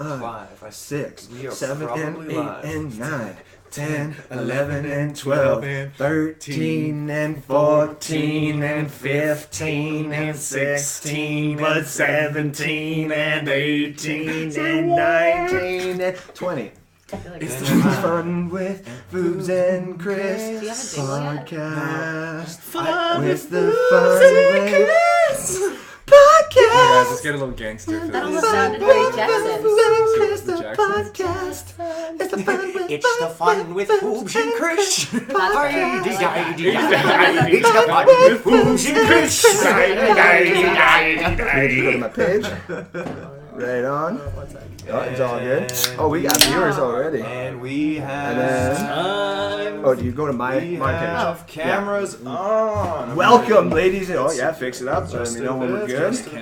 5, 6, We are 7, and probably 8, live. and 9, 10, 11, and 12, 13, and 14, and 15, and 16, but 17, and 18, and 19, and 20. It's the Fun with Foobz and Chris podcast. Fun with the Foobz and Chris podcast. Hey guys, let's get a little gangster for That this. almost sounded very Jackson. Podcast. It's the Fun with It's the Fun with Foobz and Chris. It's the Fun with Foobz and Chris. You go to my page. Right on. Oh, it's all good. Oh, we got viewers already. And we have then- Oh, do you go to my page? have cameras on. Welcome, ladies and fix it up. So let Just me know when we're good. Let me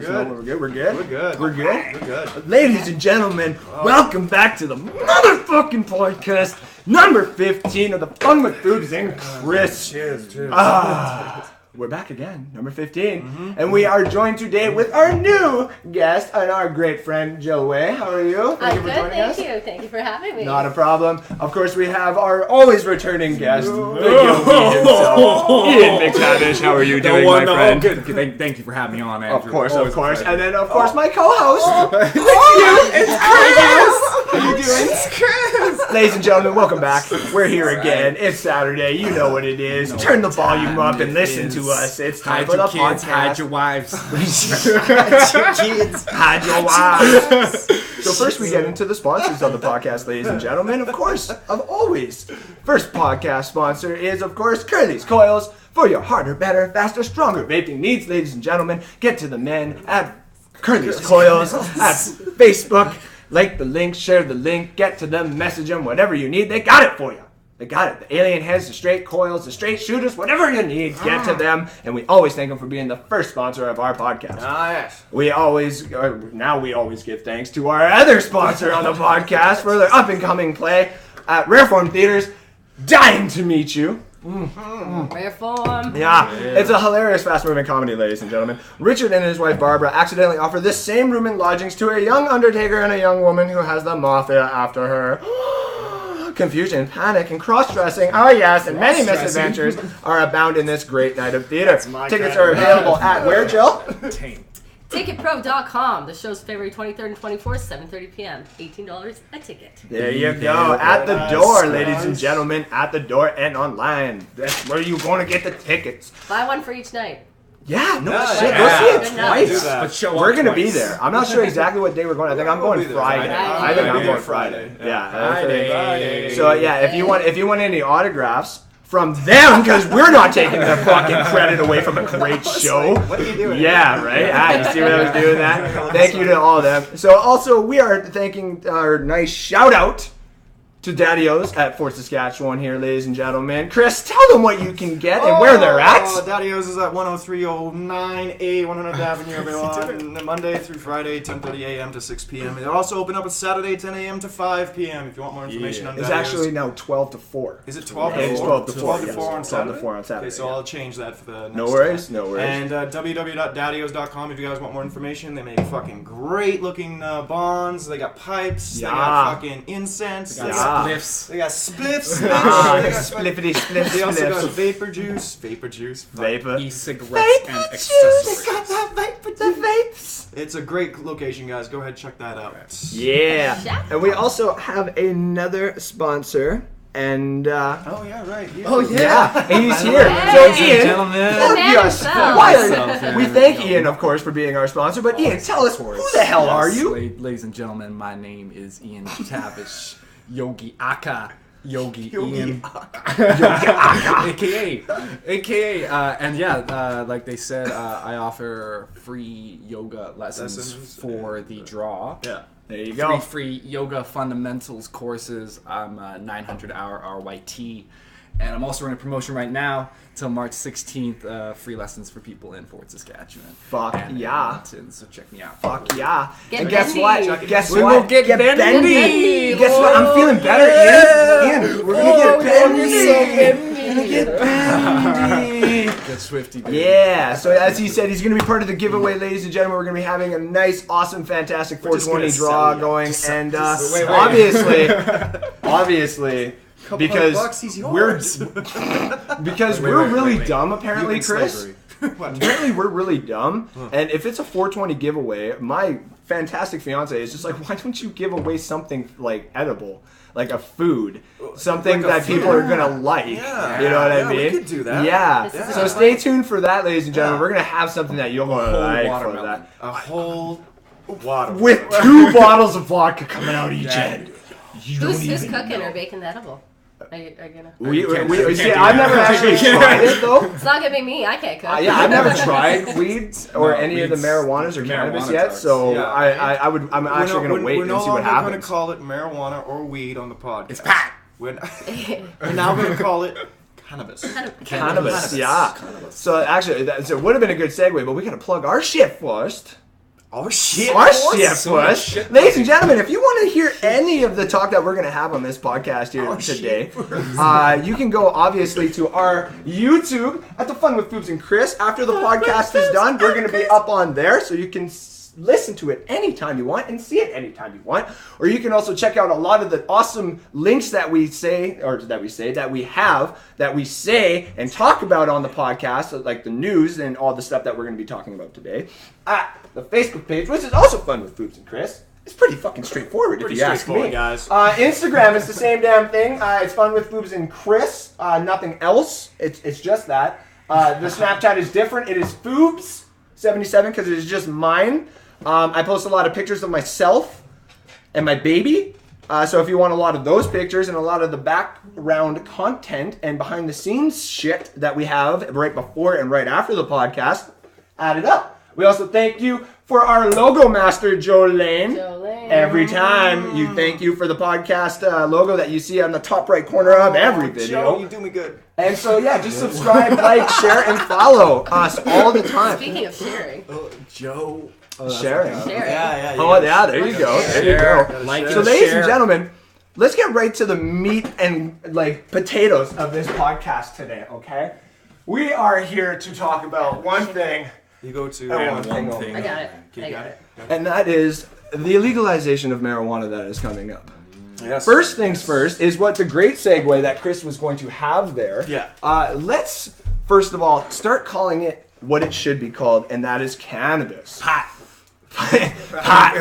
know when we're good. We're good. We're good. We're good. We're good. Ladies and gentlemen, welcome back to the motherfucking podcast number 15 of the Fun with Foobz and Chris. Cheers. We're back again, number 15, and we are joined today with our new guest and our great friend Joey. How are you? I'm for good, joining us. thank you. Thank you for having me. Not a problem. Of course, we have our always returning guest, the Yogi himself, Ian McTavish. How are you doing, my friend? Good. Thank you for having me on, Andrew. Of course. Always a pleasure. And then, of course, my co-host. How you doing? It's Chris. Ladies and gentlemen, welcome back. We're here again. It's Saturday. You know what it is. Turn the volume up and listen to us. It's time Hide for the your kids, podcast. hide your wives. Hide your wives. So first we get into the sponsors of the podcast, ladies and gentlemen. Of course, of always. First podcast sponsor is, of course, Curly's Coils. For your harder, better, faster, stronger vaping needs, ladies and gentlemen, get to the men at Curly's Coils at Facebook. Like the link, share the link, get to them, message them, whatever you need. They got it for you. They got it. The alien heads, the straight coils, the straight shooters, whatever you need, get to them. And we always thank them for being the first sponsor of our podcast. Yes. We always give thanks to our other sponsor on the podcast for their up-and-coming play at Rare Form Theaters, Dying to Meet You. Rare form. Yeah, it's a hilarious fast-moving comedy, ladies and gentlemen. Richard and his wife Barbara accidentally offer the same room and lodgings to a young undertaker and a young woman who has the mafia after her. Confusion, panic, and cross-dressing, and many misadventures are abound in this great night of theater. Tickets are available at where, Jill? Ticketpro.com. The show's February 23rd and 24th, 7:30 p.m. $18 a ticket. There you go. At the door, ladies and gentlemen. At the door and online. That's where you're going to get the tickets. Buy one for each night. Yeah, no Yeah, shit. yeah. Go see it Good enough. twice. Do that. But show We're up going to be twice. there. I'm not sure exactly what day we're going. I think I'm going We'll be there Friday. Friday. I think I'm We'll be going there Friday. Friday. Yeah. Friday. So yeah, if you want any autographs from them, because we're not taking the fucking credit away from a great show. What are you doing? Yeah, right? You see what I was doing that? Thank you to all of them. So also, we are thanking our nice shout out to Daddy-O's at Fort Saskatchewan here, ladies and gentlemen. Chris, tell them what you can get and where they're at. Daddy-O's is at 10309A 100th Avenue, everyone. Monday through Friday, 10:30 a.m. to 6 p.m. They're also open up on Saturday, 10 a.m. to 5 p.m. If you want more information on It's Daddy-O's. actually now 12 to 4. Is it 12 to 4? It's 12 to 4. 12 to yes. 4 on 12 Saturday? to 4 on Saturday. Okay, so I'll change that for the next No worries, time. no worries. And www.daddyos.com if you guys want more information. They make fucking great looking bonds. They got pipes. Yeah. They got fucking incense. Got They got spliffs. They got spliffs. Ah, They got spliffity spliff They also got spliffs. vapor juice. Vapor juice. Vapor. E-cigarettes and accessories. The vapes. It's a great location, guys. Go ahead, check that out. Yeah. Shout And we also have another sponsor. And, Oh yeah, right. Yeah. yeah, and he's here. Hey. So, Ladies and Ian, gentlemen. plug man yourself. himself. Why Myself, are we yeah. thank Ian, of course, for being our sponsor. But Ian, tell us, who the hell are Yes, you? Ladies and gentlemen, my name is Ian McTavish, Yogi Aka, Yogi Yogi Ian, AKA, and yeah, like they said, I offer free yoga lessons Lessons. for the draw. Yeah. There you 3 go. free yoga fundamentals courses. I'm a 900-hour RYT. And I'm also running a promotion right now till March 16th, free lessons for people in Fort Saskatchewan. Fuck and yeah. Edmonton, so check me out. Fuck yeah. Get and guess bendy. what? Guess We what? will get bendy. bendy. Guess what? I'm feeling better, Ian. Ian, we're gonna get bendy. We're gonna get bendy. Get Swifty, baby. Yeah, so as he said, he's going to be part of the giveaway, ladies and gentlemen. We're going to be having a nice, awesome, fantastic 420 draw going. And obviously, because we're really dumb, apparently, Chris. Apparently, we're really dumb. And if it's a 420 giveaway, my fantastic fiance is just like, why don't you give away something like edible? Like a food, something that people are gonna like. Yeah. You know what I mean? We could do that. Yeah. So stay tuned for that, ladies and gentlemen. We're gonna have something that you're gonna like for that. A whole watermelon. With 2 bottles of vodka coming out each end. Who's cooking or baking the edible? Are you gonna? See, I've never actually tried it though. It's not gonna be me. I can't cook. Yeah, I've never tried weeds or any of the marijuanas or cannabis yet. So I'm actually gonna wait and see what happens. We're no longer going to call it marijuana or weed on the podcast. It's pat. We're now going to call it cannabis. Cannabis, yeah. So actually, it would have been a good segue, but we gotta plug our shit first. Our shit first. Ladies and gentlemen, if you want to hear any of the talk that we're going to have on this podcast here today, you can go obviously to our YouTube at the Fun with Foobz and Chris. After the podcast is done, we're going to be up on there, so you can listen to it anytime you want and see it anytime you want. Or you can also check out a lot of the awesome links that we say and talk about on the podcast, like the news and all the stuff that we're going to be talking about today, at the Facebook page, which is also Fun with Foobz and Chris. It's pretty fucking straightforward if you ask me. Guys. Instagram is the same damn thing. It's Fun with Foobz and Chris. Nothing else. It's just that. The Snapchat is different. It is Foobz77 because it is just mine. I post a lot of pictures of myself and my baby. So if you want a lot of those pictures and a lot of the background content and behind the scenes shit that we have right before and right after the podcast, add it up. We also thank you for our logo master, Joe Lane. Every time you thank you for the podcast logo that you see on the top right corner of every video. Joe, you do me good. And so just subscribe, like, share, and follow us all the time. Speaking of sharing. Joe. Sharing. Yeah. Oh, yeah, there you go. There you go. Like So, ladies and gentlemen, let's get right to the meat and, potatoes of this podcast today, okay? We are here to talk about one thing. You go to one thing. I got it. And that is the legalization of marijuana that is coming up. Yes. First things first is what the great segue that Chris was going to have there. Yeah. Let's, first of all, start calling it what it should be called, and that is cannabis. Pot.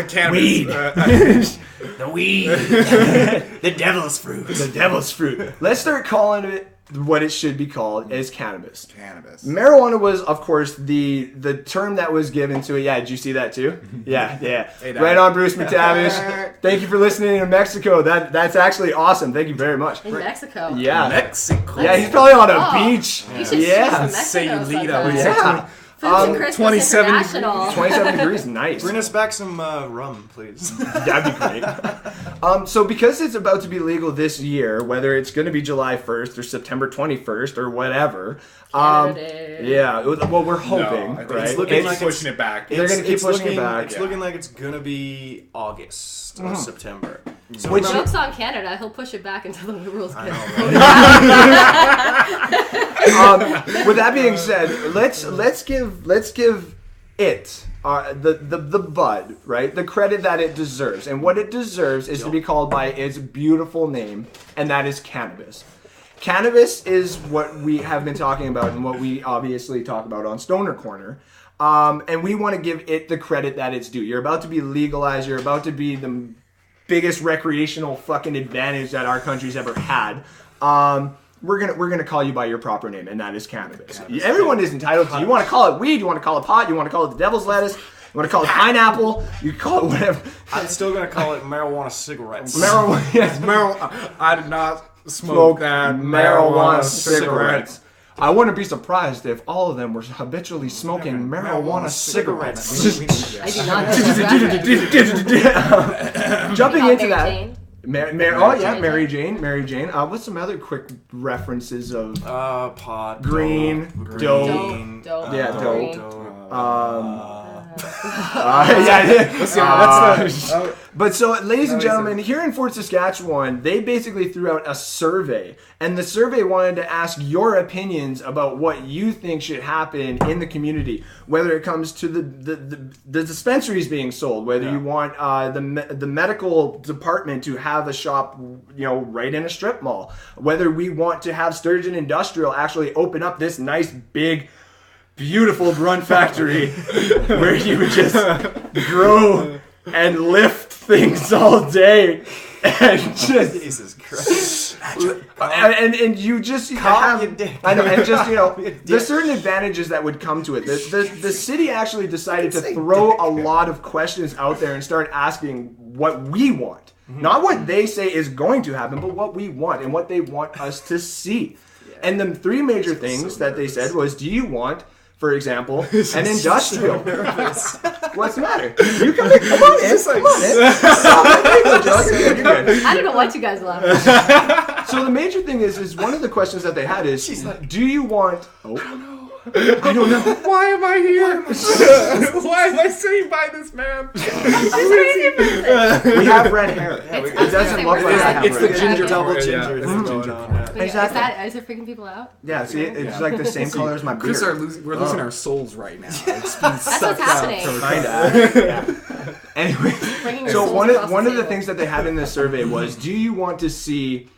Cannabis. Weed. The weed. The devil's fruit. The devil's fruit. Let's start calling it what it should be called is cannabis. Cannabis. Marijuana was, of course, the term that was given to it. Yeah, did you see that too? Yeah. Hey, right on, Bruce McTavish. Thank you for listening in Mexico. That's actually awesome. Thank you very much. In Mexico. Yeah. Mexico. Yeah, he's probably on a beach. You should Yeah. Say Mexico Yeah. sometime. Foobz and Chris 27 International. 27 degrees, nice. Bring us back some rum, please. That'd be great. So because it's about to be legal this year, whether it's going to be July 1st or September 21st or whatever, well, we're hoping, right? right? It's looking like pushing it back. They're going to keep pushing it back. It's looking like it's going to be August or September. So Which Joke's on Canada. He'll push it back until the rules get with that being said, let's give it the bud, right, the credit that it deserves, and what it deserves is to be called by its beautiful name, and that is cannabis. Cannabis is what we have been talking about and what we obviously talk about on Stoner Corner. And we want to give it the credit that it's due. You're about to be legalized. You're about to be the biggest recreational fucking advantage that our country's ever had. We're gonna call you by your proper name, and that is cannabis. Everyone is entitled to. You want to call it weed, you want to call it pot, you want to call it the devil's lettuce, you want to call it pineapple, you call it whatever. I'm still gonna call it marijuana cigarettes. Marijuana. Yes, I did not smoke that marijuana cigarettes. I wouldn't be surprised if all of them were habitually smoking marijuana cigarettes. I do not know. Jumping into that. Jane. Mary Jane. What's some other quick references of pot, green, dope. Dope. Yeah, dope. But so, ladies and gentlemen, here in Fort Saskatchewan, they basically threw out a survey, and the survey wanted to ask your opinions about what you think should happen in the community, whether it comes to the dispensaries being sold, whether you want the medical department to have a shop, right in a strip mall, whether we want to have Sturgeon Industrial actually open up this nice big, beautiful Brunt factory where you would just grow and lift things all day and just Jesus Christ. and you just have I know, and just there's certain advantages that would come to it. The city actually decided to throw a lot of questions out there and start asking what we want. Not what they say is going to happen, but what we want and what they want us to see. And the three major things that they said was, do you want, for example, an industrial? What's the matter? You come on in. Come on in. There you go, Joe. You're good. I don't know what you guys love. So the major thing is one of the questions that they had is, do you want... I don't know. Why am I here? Why am I sitting by this man? We have red hair. It doesn't look like I have It's the red ginger double hair, ginger. yeah. Thing going on, yeah. Is it freaking people out? Yeah, see, it's like the same color as my beard. Chris, we're losing our souls right now. It's being That's what's happening. Kinda. Anyway, Bringing your so souls one across of the table. things that they had in this survey was, do you want to see,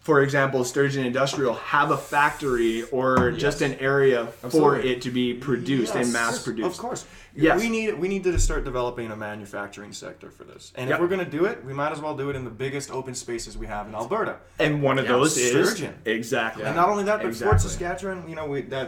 for example, Sturgeon Industrial have a factory or just an area for it to be produced and mass produced? Of course. Yes. We need to start developing a manufacturing sector for this. And if we're going to do it, we might as well do it in the biggest open spaces we have in Alberta. And one of those is Sturgeon. Exactly. And not only that, but Exactly. Fort Saskatchewan,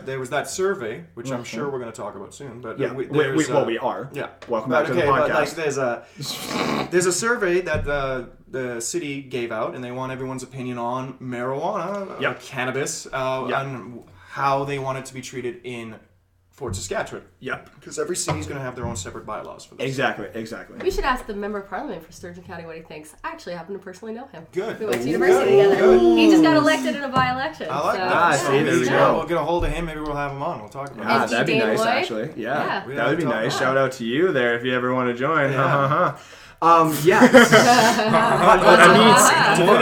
there was that survey, which I'm sure we're going to talk about soon. But Yeah, we are. Yeah. Welcome back to the But podcast. there's a survey that the city gave out, and they want everyone's opinion on marijuana, cannabis, on how they want it to be treated in Fort Saskatchewan. Yep. Because every city's going to have their own separate bylaws for this. Exactly. We should ask the member of parliament for Sturgeon County what he thinks. I actually happen to personally know him. Good. We went to university together. He just got elected in a by-election. I like so. that. see, there we go. We'll get a hold of him. Maybe we'll have him on. We'll talk about it. And That'd be Dane nice, Lloyd? actually. Yeah. Yeah. That would be nice. Shout out to you there if you ever want to join. Yeah.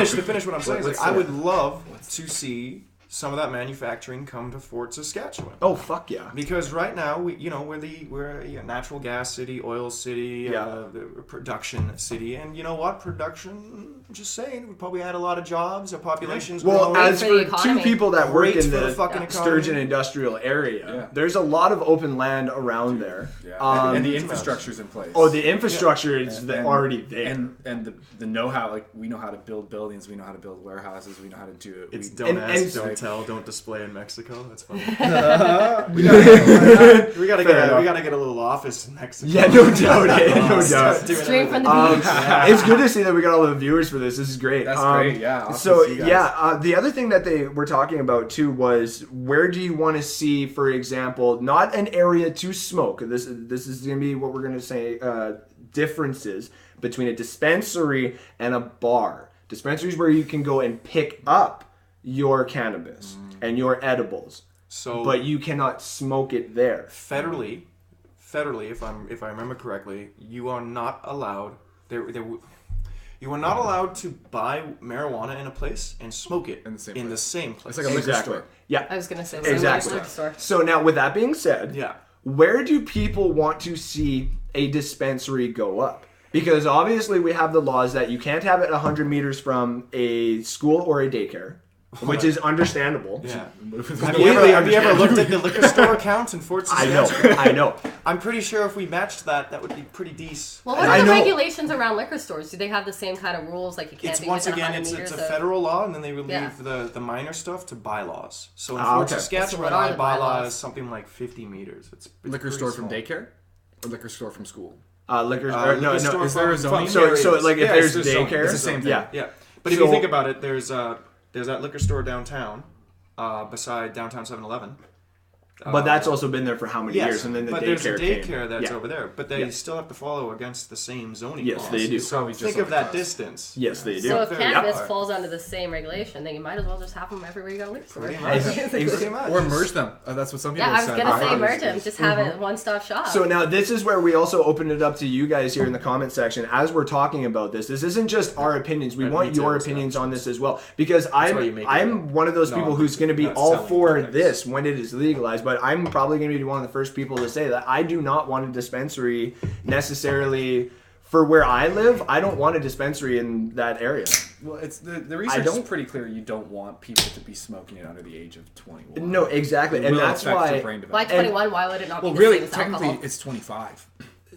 To finish what I'm saying, is I would love to see some of that manufacturing come to Fort Saskatchewan. Oh, fuck yeah. Because right now we're a natural gas city, oil city, the production city, and you know what? Production, I'm just saying, would probably add a lot of jobs. Our population's Well, growing. as for the for two economy. people that work Great in for the the fucking Sturgeon economy. industrial area, there's a lot of open land around there. Yeah. And the infrastructure's in place. Oh, the infrastructure is already there. And the know-how, like we know how to build buildings, we know how to build warehouses, we know how to do it. It's We- don't and- ask, and- don't tell, don't display in Mexico. That's funny. we gotta we gotta get a little office in Mexico. Yeah, no doubt. No doubt. Straight from the beach. It's good to see that we got all the viewers for this. This is great. That's great, yeah. Awesome So to see you guys. the other thing that they were talking about too was, where do you want to see, for example, not an area to smoke. This is going to be what we're going to say differences between a dispensary and a bar. Dispensaries where you can go and pick up your cannabis and your edibles, but you cannot smoke it there. Federally, if I remember correctly, you are not allowed. You are not allowed to buy marijuana in a place and smoke it in the same place. It's like a liquor Exactly. store. Yeah. I was going to say Exactly. liquor store. So now, with that being said, Yeah. where do people want to see a dispensary go up? Because obviously we have the laws that you can't have it 100 meters from a school or a daycare, which is understandable. Yeah. Completely Have you ever understandable. looked at the liquor store count in Fort Saskatchewan? I know. I'm pretty sure if we matched that would be pretty decent. Well, what I are the know. regulations around liquor stores? Do they have the same kind of rules? Like you can't It's be once within again, 100 it's meters a of- federal law, and then they relieve Yeah. the minor stuff to bylaws. So in Ah, Fort okay. Saskatchewan, So what are our the bylaw bylaws? is something like 50 meters. It's Liquor pretty store from small. daycare? Or liquor store from school? Liquor Liquor store is there a from zoning? So areas. like if Yeah, there's it's zoning. daycare, It's the same thing. Yeah. Yeah, but if So- you think about it, there's that liquor store downtown, beside downtown 7-Eleven. But that's also been there for how many years? And then the but daycare there's a daycare came. that's over there. But they still have to follow against the same zoning laws. Yes, they do. So think of that distance. Yes, they do. So if cannabis falls under the same regulation, then you might as well just have them everywhere you go live. Pretty much. Or merge them. That's what some people Yeah, I was said. gonna say merge them. Just have it one-stop shop. So now this is where we also open it up to you guys here in the comment section as we're talking about this. This isn't just our opinions. We want your opinions on this as well, because I'm one of those people who's going to be all for this when it is legalized, but I'm probably going to be one of the first people to say that I do not want a dispensary necessarily for where I live. I don't want a dispensary in that area. Well, it's the research is pretty clear. You don't want people to be smoking it under the age of 21. No, exactly, and that's why. Why 21? Why would it not be the really, same as technically, alcohol? it's 25.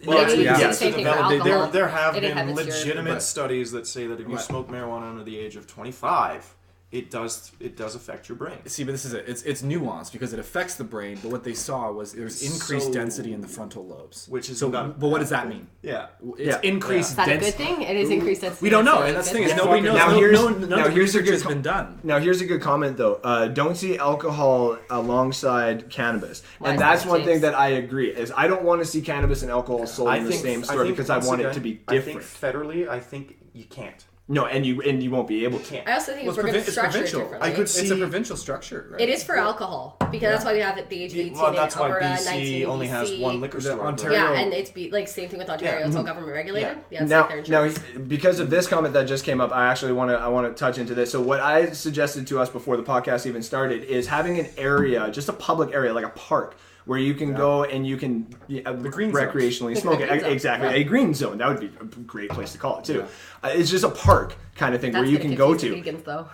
Well, Maybe yeah. it's the same thing for alcohol. There have It been inhibits your- legitimate studies that say that if you smoke marijuana under the age of 25, it does affect your brain. See, but this is it. It's nuanced because it affects the brain. But what they saw was there's increased density in the frontal lobes. Which is but what does that mean? Yeah, It's increased Is that a density. good thing? It is increased density. We don't know, It's and that's the thing good is nobody knows. Now here's a research good has been done. Now here's a good comment though. Don't see alcohol alongside cannabis, Why and is that's that, one James? thing that I agree is I don't want to see cannabis and alcohol sold in the same store because I want it to be different. I think federally, I think you can't. No, and you won't be able to. I also think Well, we're going to it's structure it provincial. differently. I could It's a provincial structure, right? It is for alcohol because that's why we have it the age of 18 Well, that's in why Alberta, BC 19 only has BC. one liquor store. Ontario. Yeah, and it's like same thing with Ontario. Yeah. It's all government regulated. Yeah, it's Now, like their insurance. because of this comment that just came up, I actually want to touch into this. So what I suggested to us before the podcast even started is having an area, just a public area, like a park, where you can go and you can green recreationally zones. smoke The it. green zone. Exactly, Yeah. a green zone. That would be a great place to call it too. It's just a park kind of thing That's where you gonna can go confuse to. the vegans, though.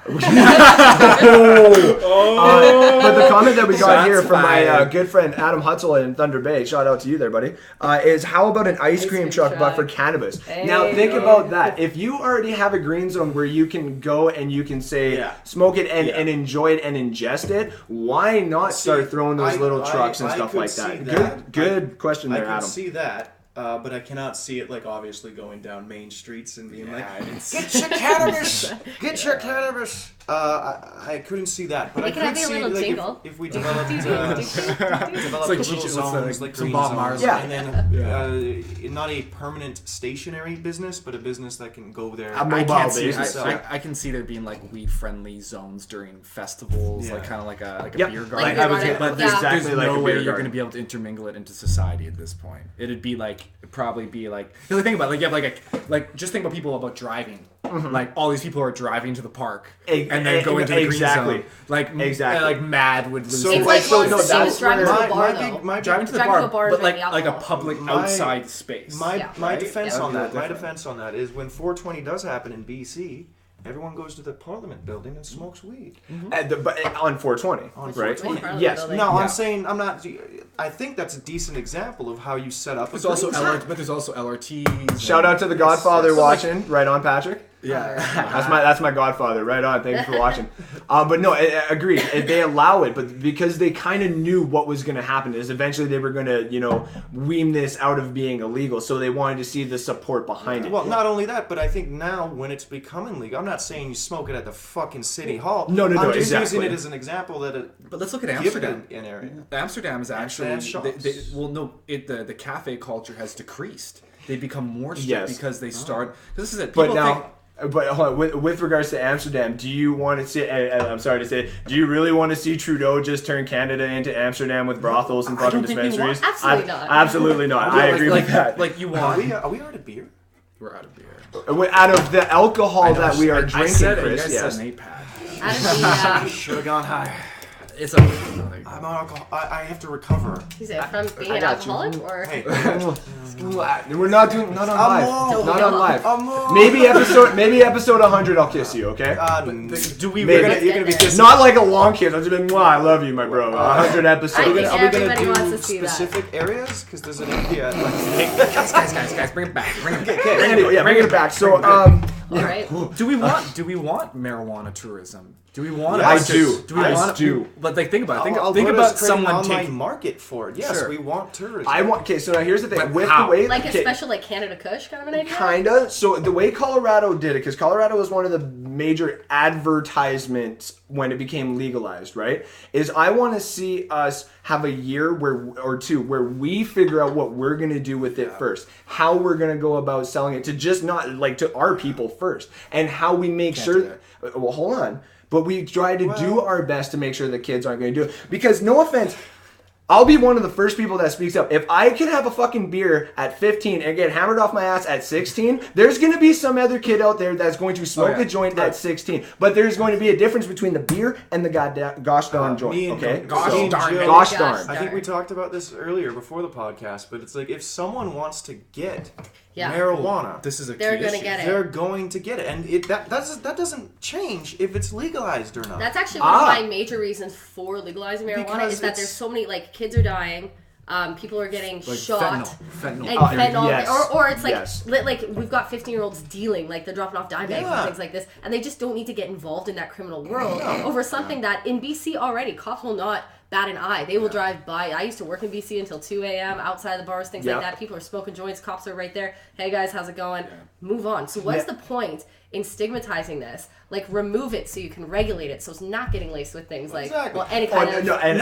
But the comment that we got Shots here from my fired. good friend Adam Hutzel in Thunder Bay, shout out to you there, buddy, is how about an ice cream cream truck but truck. for cannabis? Hey. Now think about that. If you already have a green zone where you can go and you can say smoke it and enjoy it and ingest it, why not start throwing those little trucks and stuff like that? Good question there, I can Adam. see that. But I cannot see it like obviously going down main streets and being like, "Get your cannabis, get your cannabis." I couldn't see that, but They I can have could a see little like jingle. if we developed like little Cheech- zones like some green Bob zones, Marley. Yeah. and then not a permanent stationary business, but a business that can go there. A mobile I can't see. basis. I can see there being like weed-friendly zones during festivals, like kind of like a Yep. beer Like, garden. I was Yeah. But Yeah. there's exactly like no a way beer you're garden. going to be able to intermingle it into society at this point. It'd be like probably be like the only thing about like you have like just think about people about driving. Like all these people are driving to the park and then going to the green zone. Like like mad would lose. So, It's like, like so once no, the same as driving to a bar, my though. big driving to the Driving to a bar, bar is but drinking like a alcohol. public My- outside space. My right? defense That would on be that. My different. defense on that is when 420 does happen in BC, everyone goes to the Parliament building and smokes weed. But on 420, right? 420. Yes. Building. No, Yeah. I'm saying I'm not. I think that's a decent example of how you set up. There's also but there's also LRTs. Shout out to the Godfather watching. Right on, Patrick. Yeah. That's my Godfather. Right on. Thank you for watching. But no, agreed. They allow it, but because they kind of knew what was going to happen is eventually they were going to, wean this out of being illegal. So they wanted to see the support behind it. Well, not only that, but I think now when it's becoming legal, I'm not saying you smoke it at the fucking city hall. No, I'm just exactly. using it as an example that But let's look at give it Amsterdam. an area. Amsterdam is actually shops. the cafe culture has decreased. They become more strict Yes. because they start. Because this is it. But People now, think, but hold on, with regards to Amsterdam, do you want to see? And I'm sorry to say, do you really want to see Trudeau just turn Canada into Amsterdam with brothels and fucking don't think we dispensaries? want- Absolutely not. Absolutely not. I agree with that. Like you Are want. we out of beer? We're out of beer. Out of the alcohol that we are I drinking, said it. You Chris, guys yes. said an 8-pack. Out of the, Should have gone higher. It's a. I'm on alcohol. I have to recover. is it from being I an got you. alcoholic or? Hey, We're not doing not on live. all- Not on live. I'm Maybe episode 100 I'll kiss you, okay? Do we? Maybe. Really, you're gonna be It's kissing Not like a long kiss. I'm just being, I love you, my bro. 100 episodes. I think Are we gonna everybody do wants to see specific areas? Because there's an idea. guys, bring it back. Bring it back. Anyway, bring it back. So, All right. Do we want marijuana tourism? Do we want? I do. Do we want to? But like, think about it. Think about someone online taking market for it. Yes, Sure. we want tourism. Okay, so now here's the thing. But With how? the way, Like a special like Canada Kush kind of an idea? Kinda. So the way Colorado did it, because Colorado was one of the major advertisements when it became legalized, right? Is I want to see us have a year or two where we figure out what we're going to do with it first, how we're going to go about selling it to just not like to our people first, and how we make sure. Well, hold on. But we try to do our best to make sure the kids aren't going to do it. Because no offense, I'll be one of the first people that speaks up. If I can have a fucking beer at 15 and get hammered off my ass at 16, there's going to be some other kid out there that's going to smoke a joint at 16. But there's going to be a difference between the beer and the gosh darn joint. Okay? Gosh darn. I think we talked about this earlier before the podcast, but it's like if someone wants to get marijuana, this is they're going to get it. They're going to get it, and that doesn't change if it's legalized or not. That's actually one of my major reasons for legalizing marijuana is that there's so many like kids are dying. People are getting like shot. Fentanyl. And fentanyl. Yes. Or it's like like we've got 15-year-olds dealing, like they're dropping off dime bags and things like this, and they just don't need to get involved in that criminal world over something that in BC already cops will not bat an eye. They will drive by. I used to work in BC until 2 a.m. outside the bars, things like that. People are smoking joints. Cops are right there. Hey guys, how's it going? Move on. So what's the point in stigmatizing this? Like, remove it so you can regulate it so it's not getting laced with things like any kind of I'm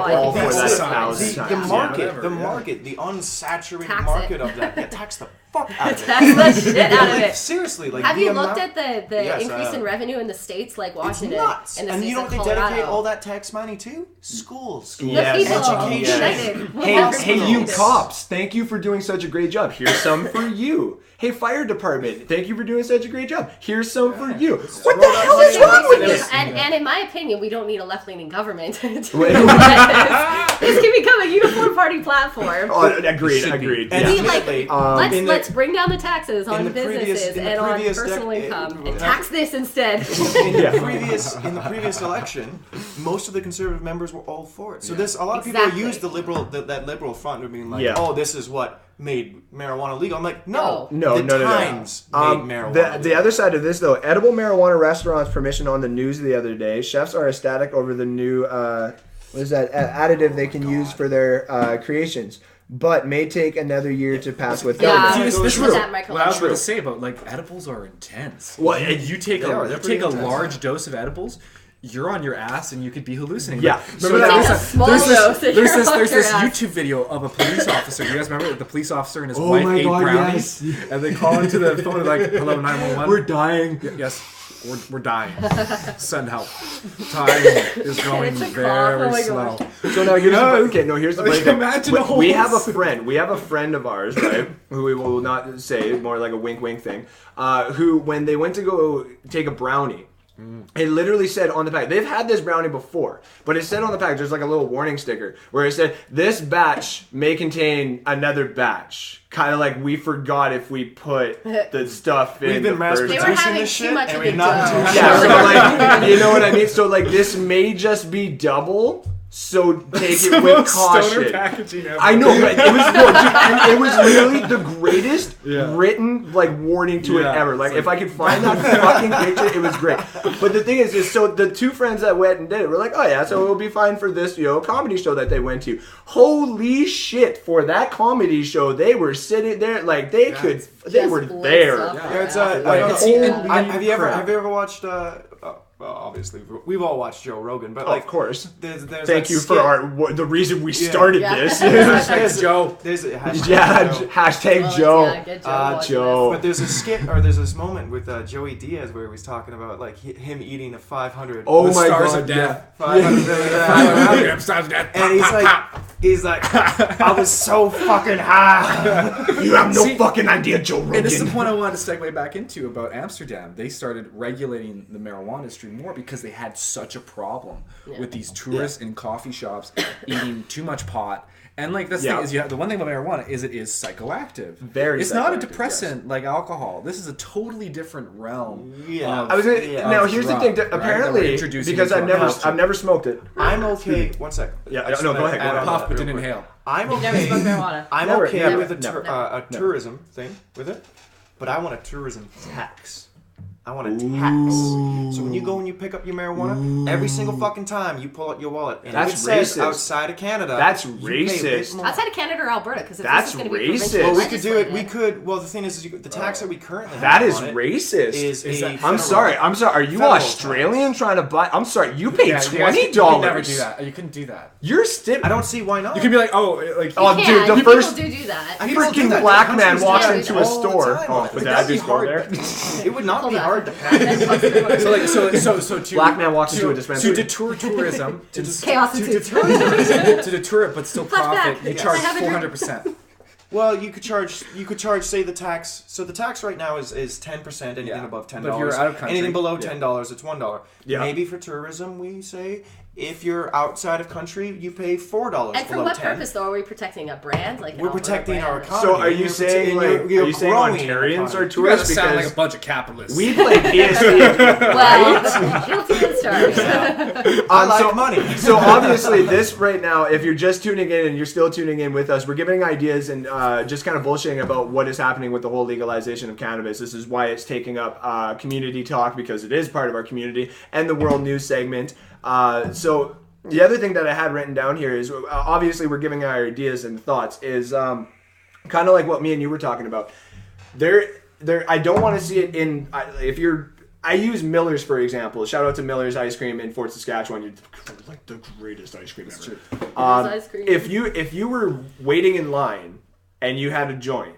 all for that. The market, the unsaturated market of that. Tax the fuck out of it. Tax the shit out of it. Seriously, like have you looked at the increase in revenue in the states like Washington? It's nuts. And you know what they dedicate all that tax money to? Schools. Education. Hey, you cops! Thank you for doing such a great job. Here's some for you. Hey, fire department! Thank you for doing such a great job. Here's some for you. What the hell is wrong with this? And in my opinion, we don't need a left-leaning government to this can become a uniform party platform. Agreed. And let's bring down the taxes on businesses and on personal income and tax this instead. In the previous election, most of the conservative members were all for it. So a lot of people use that liberal front of being like, oh, this is what made marijuana legal. I'm like, no. The Times made marijuana. The other side of this, though, edible marijuana restaurants permission on the news the other day. Chefs are ecstatic over the new additive they can use for their creations, but may take another year to pass with government. This is what I was going to say about like edibles are intense. Well, you take a large dose of edibles, you're on your ass and you could be hallucinating. Yeah. Remember that? There's this YouTube video of a police officer. Do you guys remember the police officer and his wife ate brownies? Yes. And they call into the phone like, hello, 911. We're dying. Yes. We're dying. Send help. Time is going very slow. So now here's the like, imagine we have a friend of ours, right? Who we will not say, more like a wink thing. Who when they went to go take a brownie, it literally said on the pack, they've had this brownie before, but it said on the pack, there's like a little warning sticker where it said, this batch may contain another batch. Kind of like we forgot if we put the stuff in. We've been mass producing this shit, and we're not too sure. Yeah, so like, you know what I mean? So like, this may just be double. So take it with caution. Packaging ever. I know, but it was literally the greatest written like warning to it ever. Like if I could find that fucking picture, it was great. But the thing is so the two friends that went and did it were like, oh yeah, so it'll be fine for this comedy show that they went to. Holy shit! For that comedy show, they were sitting there like they were there. Have you ever watched? Well, obviously, we've all watched Joe Rogan, but like, of course. There's Thank you for the reason we started this. Hashtag Joe. There's hashtag Joe. Joe. But there's a skit, or there's this moment with Joey Diaz where he was talking about like him eating a 500. Oh my stars god! Of death. 500 stars of death. And he's like, I was so fucking high. You have no fucking idea, Joe Rogan. And this is the point I wanted to segue back into about Amsterdam. They started regulating the marijuana industry more because they had such a problem with these tourists in coffee shops eating too much pot. And like this thing is, the one thing about marijuana is it is psychoactive. It's not a depressant like alcohol. This is a totally different realm. Now here's the thing. Apparently, because I've never smoked it. I'm okay. One sec. Yeah, no, go ahead. Puff, but didn't inhale. I'm okay. Never smoked marijuana. I'm okay with a tourism thing with it, but I want a tourism tax. I want a tax. So when you go and you pick up your marijuana, every single fucking time you pull out your wallet, and That's if it says racist. outside of Canada, That's you pay a bit racist. more. Outside of Canada or Alberta, because if That's this is going to be racist. provincial, Well, we could do it. legislated- We could. Well, the thing is the tax that we currently That have is on it racist. is a I'm federal- sorry. Are you federal Australian trying to buy? I'm sorry. You paid Yeah, $20. you could never do that. You couldn't do that. You're still. I don't see why not. You can be like, oh, like, Oh, You dude, can. the first People do that. People do freaking that. black Countries man do walks that into a all the store. time. Oh, But would that'd that be just go hard. there? It would not Hold be on. hard to pass. so like, so to Black man walks into a dispensary. to deter tourism, Chaos to ensues. deter to deter it, but still Flashback. profit. You Yes. charge I have a drink. 400%. Well, you could charge, say the tax. So the tax right now is 10%. Anything Yeah. above $10. But if you're out of country, anything below yeah. $10, it's $1. Yeah. Maybe for tourism, we say if you're outside of country, you pay $4 And for below what 10. purpose, though? Are we protecting a brand? Like an We're Alberta protecting brand our or- economy. So are you saying like you're are you saying growing Ontarians are economy. You guys tourists sound like because a bunch of capitalists. we play PSD? Well, guilty as charged. I like so, money. So obviously this right now, if you're just tuning in and you're still tuning in with us, we're giving ideas and just kind of bullshitting about what is happening with the whole legalization of cannabis. This is why it's taking up community talk, because it is part of our community, and the world news segment. So the other thing that I had written down here is obviously we're giving our ideas and thoughts is kind of like what me and you were talking about. I don't want to see it in I use Miller's for example. Shout out to Miller's Ice Cream in Fort Saskatchewan. You're like the greatest ice cream ever. Ice cream. If you were waiting in line and you had a joint,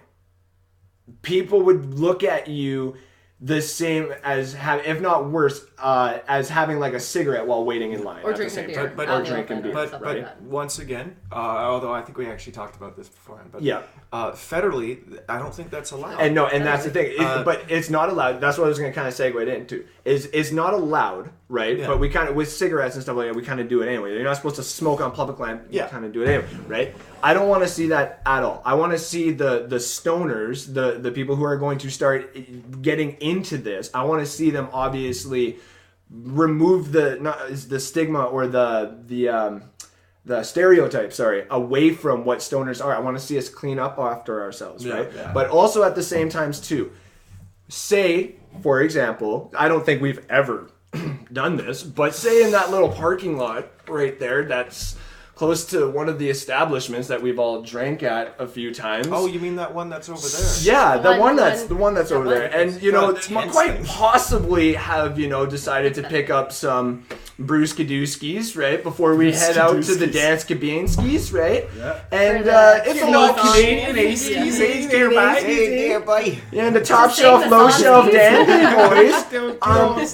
people would look at you the same as if not worse, as having like a cigarette while waiting in line Or at the drinking same beer. time. But- Or Out in the drinking open or beer. something Right? like that. Once again, although I think we actually talked about this beforehand, but Yeah. Federally, I don't think that's allowed. And no, and that's the thing. Uh, But it's not allowed. That's what I was going to kind of segue into. Is it's not allowed, right? Yeah. But we kind of with cigarettes and stuff like that, we kind of do it anyway. You're not supposed to smoke on public land. You Yeah. kind of do it anyway, right? I don't want to see that at all. I want to see the stoners, the people who are going to start getting into this. I want to see them obviously remove the stigma or the stereotype, away from what stoners are. I want to see us clean up after ourselves, right? Yeah. But also at the same times too, say, for example, I don't think we've ever done this, but say in that little parking lot right there that's close to one of the establishments that we've all drank at a few times. Oh, you mean that one that's over there? Yeah, the one that's that over there, one. and you know, Intense quite thing. possibly have decided to pick up some Bruce Kadewskis, right, before we head out to the Dance Kabinskis, right? Yeah. And For the it's a Canadian little song. Canadian Aces, Aces, Hey, buddy. yeah, and the top Just shelf, sing the low song, shelf please. dandy boys.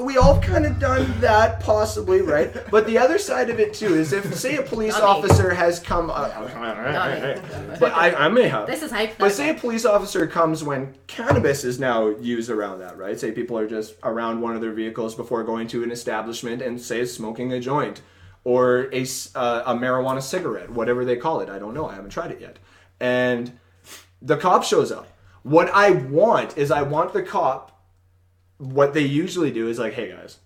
We all kind of done that possibly, right? But the other side of it too is if say a police Not me. officer has come, but I may have. This is hypothetical. But say a police officer comes when cannabis is now used around that, right? Say people are just around one of their vehicles before going to an establishment and say it's smoking a joint or a marijuana cigarette, whatever they call it. I don't know. I haven't tried it yet. And the cop shows up. What I want the cop, what they usually do is like, hey guys,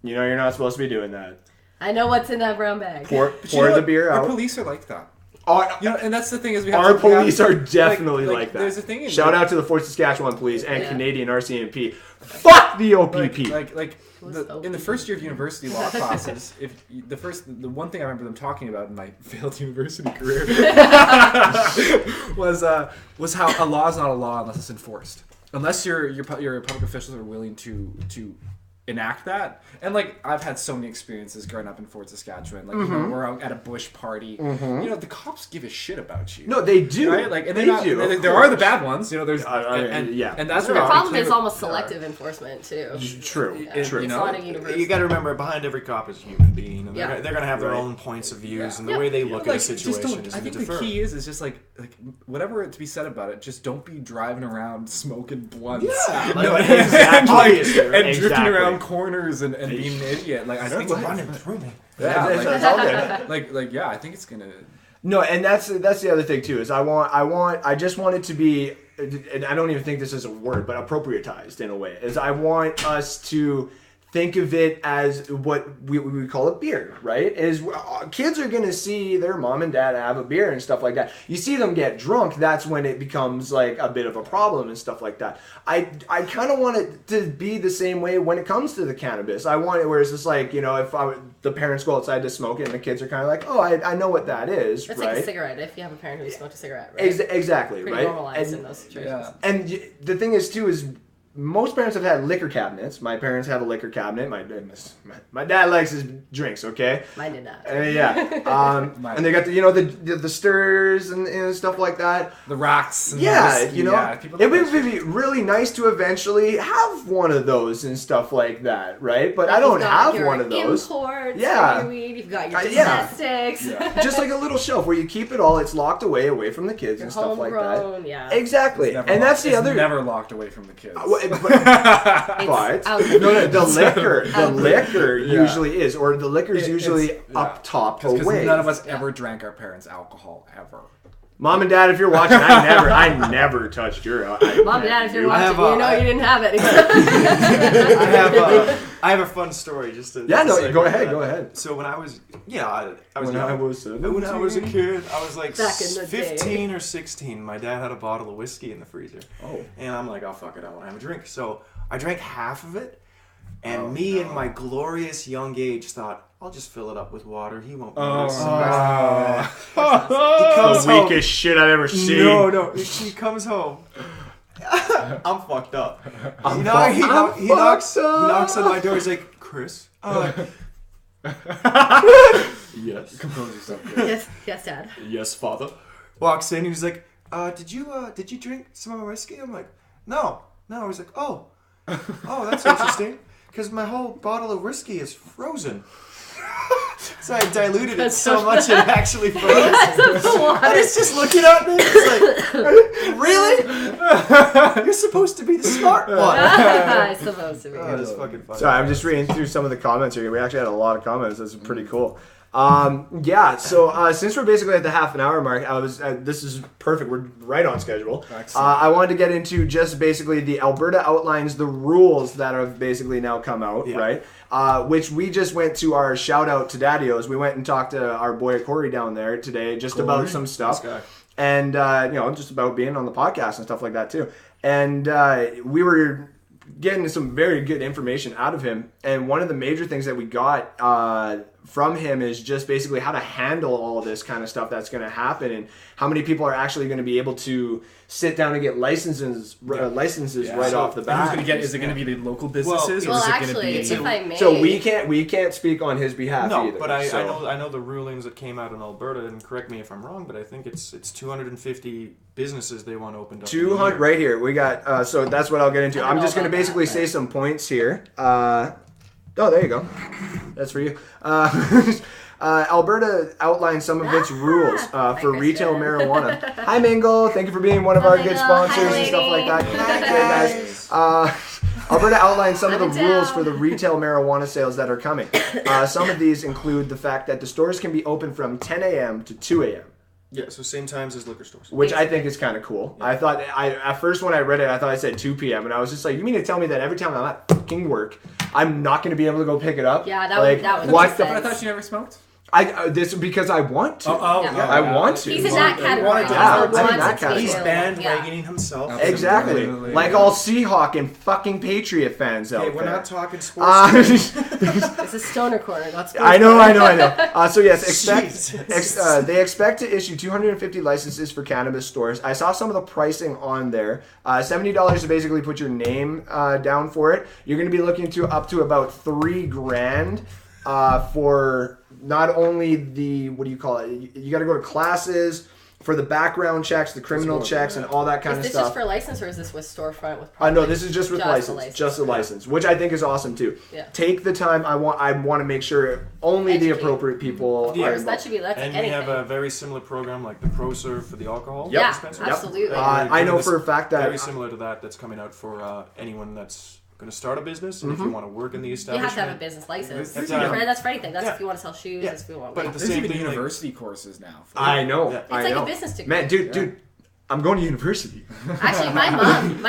you're not supposed to be doing that. I know what's in that brown bag. Pour But you know the what? beer Our out. police are like that. Our, And that's the thing is we have our to, we have- police are definitely like that. There's a thing in Shout out to the Fort Saskatchewan police and Yeah. Canadian RCMP. Fuck the OPP. In the first year of university law classes, the one thing I remember them talking about in my failed university career was how a law is not a law unless it's enforced. Unless your public officials are willing to enact that. And I've had so many experiences growing up in Fort Saskatchewan. We're out at a bush party. The cops give a shit about you. No, they do. Right? And they they're not, do. there are the bad ones. There's yeah. and that's The what problem is almost selective enforcement too. True. Yeah, True. It's not a university. You got to remember, behind every cop is a human being, and Yeah. they're going to have their Right. own points of views, and the Yeah. way they look at a just situation don't. is I going think to the differ. key is just whatever to be said about it. Just don't be driving around smoking blunts. Yeah, Exactly. obviously, and drifting Exactly. around corners and being an idiot. I think running through me. Yeah, Yeah, that's all good. I think it's gonna. No, and that's the other thing too. Is I just want it to be, and I don't even think this is a word, but appropriatized in a way. Is I want us to think of it as what we call a beer, right? Is kids are going to see their mom and dad have a beer and stuff like that. You see them get drunk, that's when it becomes like a bit of a problem and stuff like that. I kind of want it to be the same way when it comes to the cannabis. I want it where it's just like, you know, if the parents go outside to smoke it and the kids are kind of like, oh, I know what that is, it's right? like a cigarette if you have a parent who smoked a cigarette, right? Exactly, pretty right? normalized in those situations. Yeah. And the thing is, too, is most parents have had liquor cabinets. My parents have a liquor cabinet. My dad likes his drinks, okay? Mine did not. Yeah. And they got the stirrers and stuff like that. The rocks. And it would be really nice to eventually have one of those and stuff like that, right? But I don't have one of those. Imports, yeah. Your weed, you've got your domestics. Yeah. Just like a little shelf where you keep it all. It's locked away from the kids and stuff like that. Yeah. Exactly. And that's the other. Never locked away from the kids. But the liquor usually is, or the liquor's usually up top away. Because none of us ever drank our parents' alcohol ever. Mom and Dad, if you're watching, I never touched your. Mom and Dad, if you're watching, you didn't have it. I have a fun story just to. Yeah, no, go ahead. So when I was, I was a kid, I was like 15 or 16. My dad had a bottle of whiskey in the freezer. Oh. And I'm like, oh fuck it, I want to have a drink. So I drank half of it, and in my glorious young age thought, I'll just fill it up with water. He won't notice. The weakest shit I've ever seen. No. She comes home. I'm fucked up. He knocks on my door. He's like, Chris? Yes. Compose yourself. Yes, Dad. Yes, Father. Walks in. He's like, did you drink some of my whiskey? I'm like, no. He's like, oh, that's interesting. Because my whole bottle of whiskey is frozen. So I diluted it so much it actually froze. And it's just looking at me. It's like, really? You're supposed to be the smart one. I'm supposed to be. Oh, that's fucking funny. Sorry, I'm just reading through some of the comments here. We actually had a lot of comments. That's pretty cool. So since we're basically at the half an hour mark, this is perfect. We're right on schedule. I wanted to get into just basically the Alberta outlines the rules that have basically now come out, right? Which we just went to our shout out to Daddios. We went and talked to our boy Corey down there today just about some stuff. And, just about being on the podcast and stuff like that too. And we were getting some very good information out of him. And one of the major things that we got from him is just basically how to handle all this kind of stuff that's going to happen and how many people are actually going to be able to sit down and get licenses right off the bat. Is it going to be the local businesses? Well, actually, if I may. So we can't speak on his behalf either. No, but I know the rulings that came out in Alberta, and correct me if I'm wrong, but I think it's 250 businesses they want opened up. 200 right here. We got so that's what I'll get into. I'm just going to basically say some points here. There you go. That's for you. Alberta outlined some of its rules for retail marijuana. Hi, Mingle. Thank you for being one of our good sponsors and stuff like that. Hey, guys. Alberta outlined some of the rules for the retail marijuana sales that are coming. Some of these include the fact that the stores can be open from 10 a.m. to 2 a.m. Yeah, so same times as liquor stores. Which I think is kind of cool. Yeah. I thought, at first when I read it, I thought I said 2 p.m. And I was just like, you mean to tell me that every time I'm at fucking work, I'm not going to be able to go pick it up? Yeah, that would what the But I thought you never smoked? This is because I want to. Yeah, I want to. He's in that category. He's bandwagoning himself. Exactly. Like all Seahawk and fucking Patriot fans out there. We're not talking sports. It's a stoner corner, not sports. I know. So yes, they expect to issue 250 licenses for cannabis stores. I saw some of the pricing on there. $70 to basically put your name down for it. You're going to be looking to up to about $3,000 for not only the, what do you call it? You got to go to classes for the background checks, the criminal checks, and all that kind of stuff. Is this just for license, or is this with storefront with? No, this is just with license, just a license, which I think is awesome too. Yeah. Take the time. I want to make sure only the appropriate people. Yeah, that should be. That's and anything. we have a very similar program like the ProServe for the alcohol. Yep. Yeah, absolutely. I know for a fact that very similar to that's coming out for anyone that's going to start a business, and if you want to work in the establishment, you have to have a business license. That's for anything. That's if you want to sell shoes. That's if you want. But at the There's same even thing, university courses now. I know. It's like a business degree. Man, dude, I'm going to university. Actually, my mom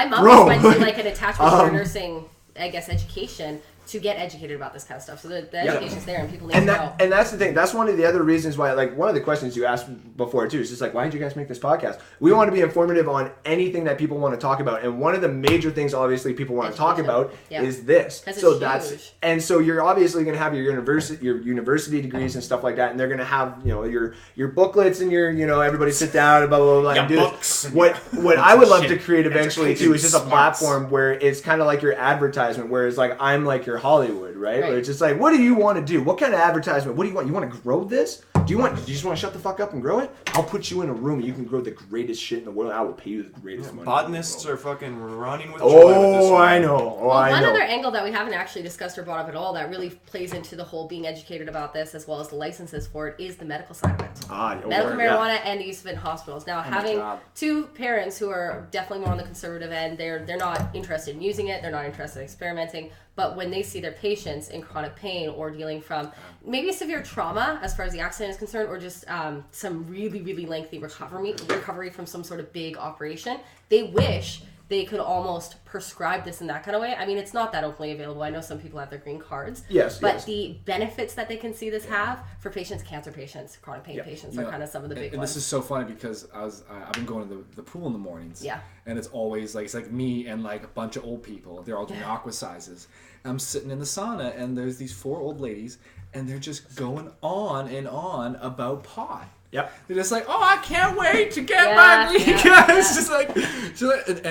went to like an attachment for nursing, I guess, education to get educated about this kind of stuff. So the education's there and people need to know. And that's the thing. That's one of the other reasons why, like, one of the questions you asked before, too, is just like, why did you guys make this podcast? We want to be informative on anything that people want to talk about. And one of the major things, obviously, people want to talk about is this. So that's huge. And so you're obviously going to have your university degrees and stuff like that. And they're going to have, you know, your booklets and your, you know, everybody sit down and blah, blah, blah, and do books. What I would love to create eventually, too, is just a platform where it's kind of like your advertisement, where it's like, I'm like your Hollywood, right? Where it's just like, what do you want to do? What kind of advertisement? What do you want? You want to grow this? Do you just want to shut the fuck up and grow it? I'll put you in a room and you can grow the greatest shit in the world. I will pay you the greatest money. Botanists are fucking running with joy with this one. I know. One other angle that we haven't actually discussed or brought up at all that really plays into the whole being educated about this, as well as the licenses for it, is the medical side of it. Medical marijuana and the use of it in hospitals. Now, having two parents who are definitely more on the conservative end, they're not interested in using it. They're not interested in experimenting. But when they see their patients in chronic pain or dealing from maybe severe trauma as far as the accident is concerned, or just some really, really lengthy recovery from some sort of big operation, they wish they could almost prescribe this in that kind of way. I mean, it's not that openly available. I know some people have their green cards. But the benefits that they can see this have for patients, cancer patients, chronic pain patients are kind of some of the big ones. And this is so funny because I've been going to the pool in the mornings. Yeah. And it's always like, it's like me and like a bunch of old people. They're all doing aqua sizes. I'm sitting in the sauna and there's these 4 old ladies and they're just going on and on about pot. Yep. They're just like, oh, I can't wait to get my green card. It's just like,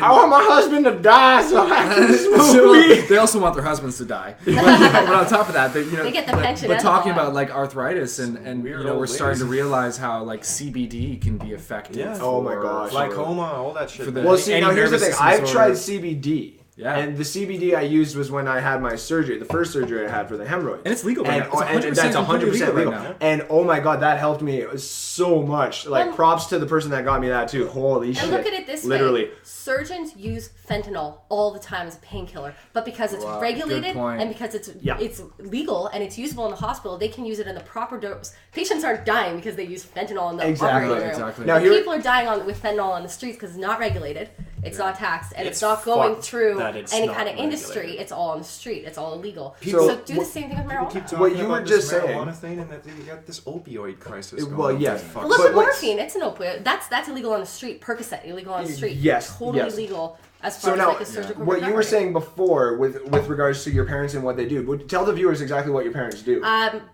I want my husband to die so I can smoke weed. They also want their husbands to die. But on top of that, they get the pension. But talking about like arthritis and you know, we're starting to realize how like CBD can be effective. Yeah. Oh my gosh. Glaucoma, all that shit. Well, see, now here's the thing. I've tried CBD. Yeah. And the CBD I used was when I had my surgery, the first surgery I had for the hemorrhoid. And it's legal right now. And that's 100% legal. Right now. And oh my god, that helped me so much. Like, props to the person that got me that too. Holy shit. And look at it this way. Surgeons use fentanyl all the time as a painkiller. But because it's regulated and because it's legal and it's usable in the hospital, they can use it in the proper dose. Patients aren't dying because they use fentanyl in the operating room. Exactly. Now, people are dying with fentanyl on the streets because it's not regulated. It's not taxed, and it's not going through any kind of industry. It's all on the street. It's all illegal. So do the same thing with marijuana. Keep talking what you were just saying. Marijuana thing, and that you got this opioid crisis going. Well, yes. Look at morphine. It's an opioid. That's illegal on the street. Percocet, illegal on the street. Yes. Totally legal. As far as like a surgical what you were saying before with regards to your parents and what they do, tell the viewers exactly what your parents do.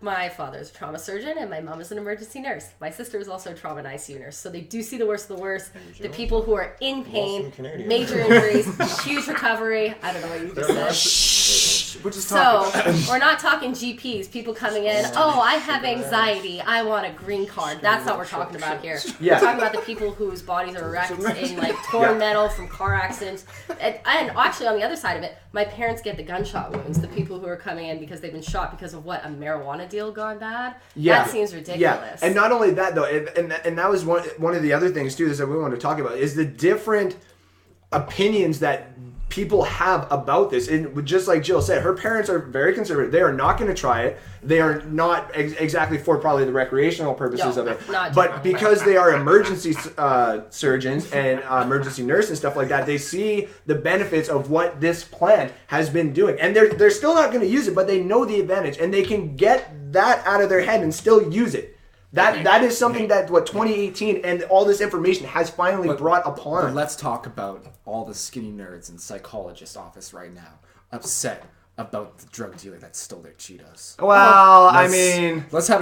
My father's a trauma surgeon and my mom is an emergency nurse. My sister is also a trauma and ICU nurse. So they do see the worst of the worst. The people who are in pain, major injuries, huge recovery. I don't know what you just said. We're not talking GPs, people coming in, oh, I have anxiety, I want a green card. That's not what we're talking about here. We're talking about the people whose bodies are wrecked in like torn metal from car accidents. And actually on the other side of it, my parents get the gunshot wounds. The people who are coming in because they've been shot because of what, a marijuana deal gone bad? Yeah. That seems ridiculous. Yeah. And not only that though, and that was one of the other things too that we wanted to talk about is the different opinions that people have about this. And just like Jill said, her parents are very conservative. They are not going to try it. They are not exactly for probably the recreational purposes of it. But because they are emergency surgeons and emergency nurses and stuff like that, they see the benefits of what this plant has been doing. And they're still not going to use it, but they know the advantage. And they can get that out of their head and still use it. That is something that 2018 and all this information has finally brought upon. But let's talk about all the skinny nerds in psychologist's office right now upset about the drug dealer that stole their Cheetos. Well, let's have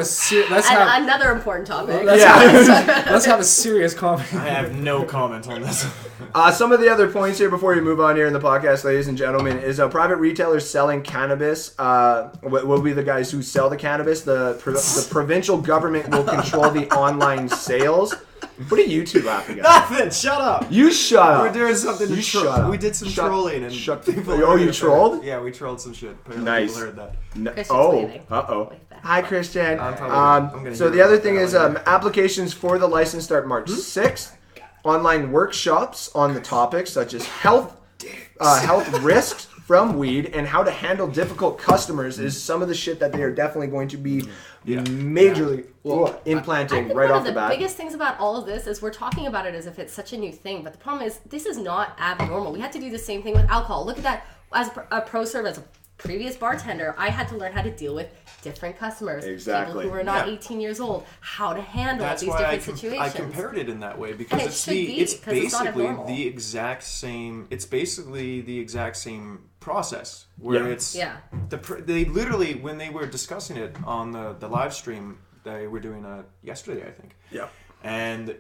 another important topic. Let's have a serious comment. I have no comment on this. Some of the other points here before we move on here in the podcast, ladies and gentlemen, is private retailers selling cannabis. Will be the guys who sell the cannabis. The provincial government will control the online sales. What are you two laughing at? Nothing. Shut up. You shut up. We're doing something to troll. We did some trolling and people. Oh, you trolled? Yeah, we trolled some shit. Apparently nice. People heard that. Hi, Christian. So the other thing is applications for the license start March 6th. Online workshops on the topics such as health risks from weed and how to handle difficult customers is some of the shit that they are definitely going to be majorly implanting right off the bat. One of the biggest things about all of this is we're talking about it as if it's such a new thing, but the problem is this is not abnormal. We had to do the same thing with alcohol. Look at that as a pro serve, as a previous bartender, I had to learn how to deal with different customers, people who were not 18 years old, how to handle these different situations. I compared it in that way because it's basically the exact same. It's basically the exact same process where they literally, when they were discussing it on the live stream they were doing yesterday, I think. Yeah. And